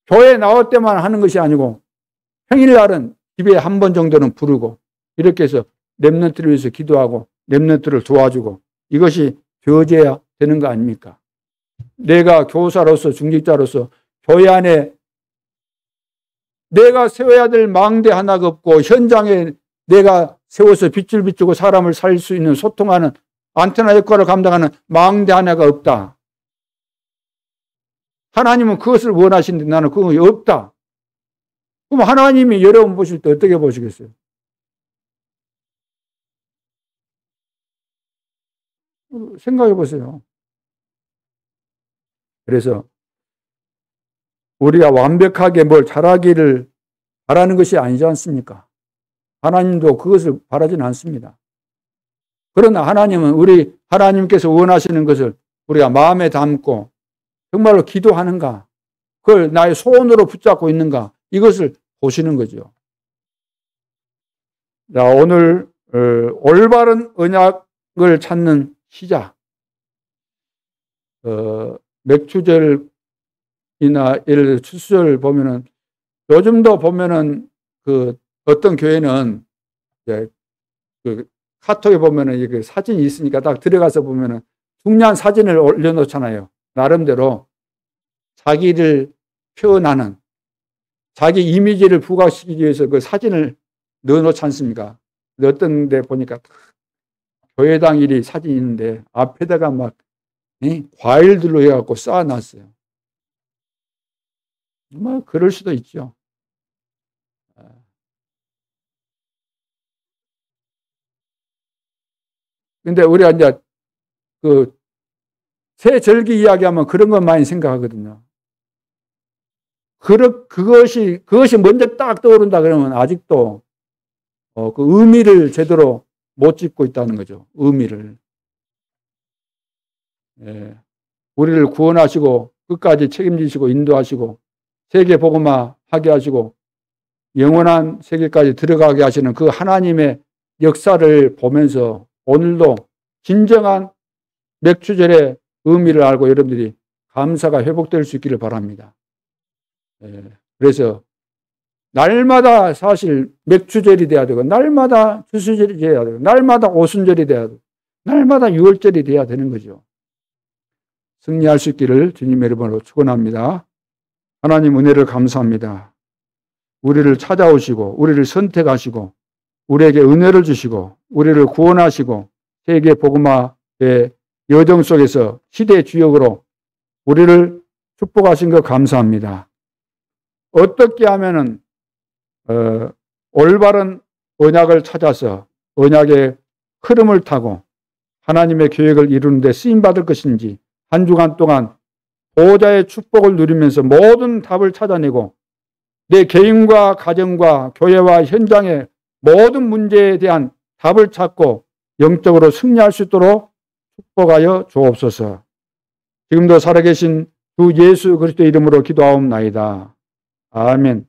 교회에 나올 때만 하는 것이 아니고 평일날은 집에 한 번 정도는 부르고 이렇게 해서 렘넌트를 위해서 기도하고 렘넌트를 도와주고 이것이 되어져야 되는 거 아닙니까? 내가 교사로서 중직자로서 교회 안에 내가 세워야 될 망대 하나가 없고 현장에 내가 세워서 빛을 비추고 사람을 살릴 수 있는 소통하는 안테나 역할을 감당하는 망대 하나가 없다. 하나님은 그것을 원하시는데 나는 그거 없다. 그럼 하나님이 여러분 보실 때 어떻게 보시겠어요? 생각해 보세요. 그래서 우리가 완벽하게 뭘 잘하기를 바라는 것이 아니지 않습니까? 하나님도 그것을 바라지는 않습니다. 그러나 하나님은 우리 하나님께서 원하시는 것을 우리가 마음에 담고 정말로 기도하는가, 그걸 나의 소원으로 붙잡고 있는가, 이것을 보시는 거죠. 자, 오늘 올바른 언약을 찾는 시작. 맥추절이나 예를 들어 추수절 보면은 요즘도 보면은 그 어떤 교회는 이제 그 카톡에 보면은 이게 사진이 있으니까 딱 들어가서 보면은 중요한 사진을 올려놓잖아요. 나름대로 자기를 표현하는 자기 이미지를 부각시키기 위해서 그 사진을 넣어놓지 않습니까? 어떤 데 보니까 교회당 일이 사진이 있는데 앞에다가 막 과일들로 해갖고 쌓아놨어요. 뭐 그럴 수도 있죠. 근데 우리가 이제 그 새 절기 이야기하면 그런 것 많이 생각하거든요. 그것이 먼저 딱 떠오른다 그러면 아직도 그 의미를 제대로 못 짚고 있다는 거죠. 의미를. 예. 우리를 구원하시고 끝까지 책임지시고 인도하시고 세계 복음화 하게 하시고 영원한 세계까지 들어가게 하시는 그 하나님의 역사를 보면서 오늘도 진정한 맥추절의 의미를 알고 여러분들이 감사가 회복될 수 있기를 바랍니다. 예. 그래서 날마다 사실 맥추절이 돼야 되고 날마다 추수절이 돼야 되고 날마다 오순절이 돼야 되고 날마다 유월절이 돼야 되는 거죠. 승리할 수 있기를 주님의 이름으로 축원합니다. 하나님 은혜를 감사합니다. 우리를 찾아오시고 우리를 선택하시고 우리에게 은혜를 주시고 우리를 구원하시고 세계 복음화의 여정 속에서 시대의 주역으로 우리를 축복하신 것 감사합니다. 어떻게 하면은 올바른 언약을 찾아서 언약의 흐름을 타고 하나님의 계획을 이루는 데 쓰임받을 것인지 한 주간 동안 보호자의 축복을 누리면서 모든 답을 찾아내고 내 개인과 가정과 교회와 현장의 모든 문제에 대한 답을 찾고 영적으로 승리할 수 있도록 축복하여 주옵소서. 지금도 살아계신 주 예수 그리스도의 이름으로 기도하옵나이다. 아멘.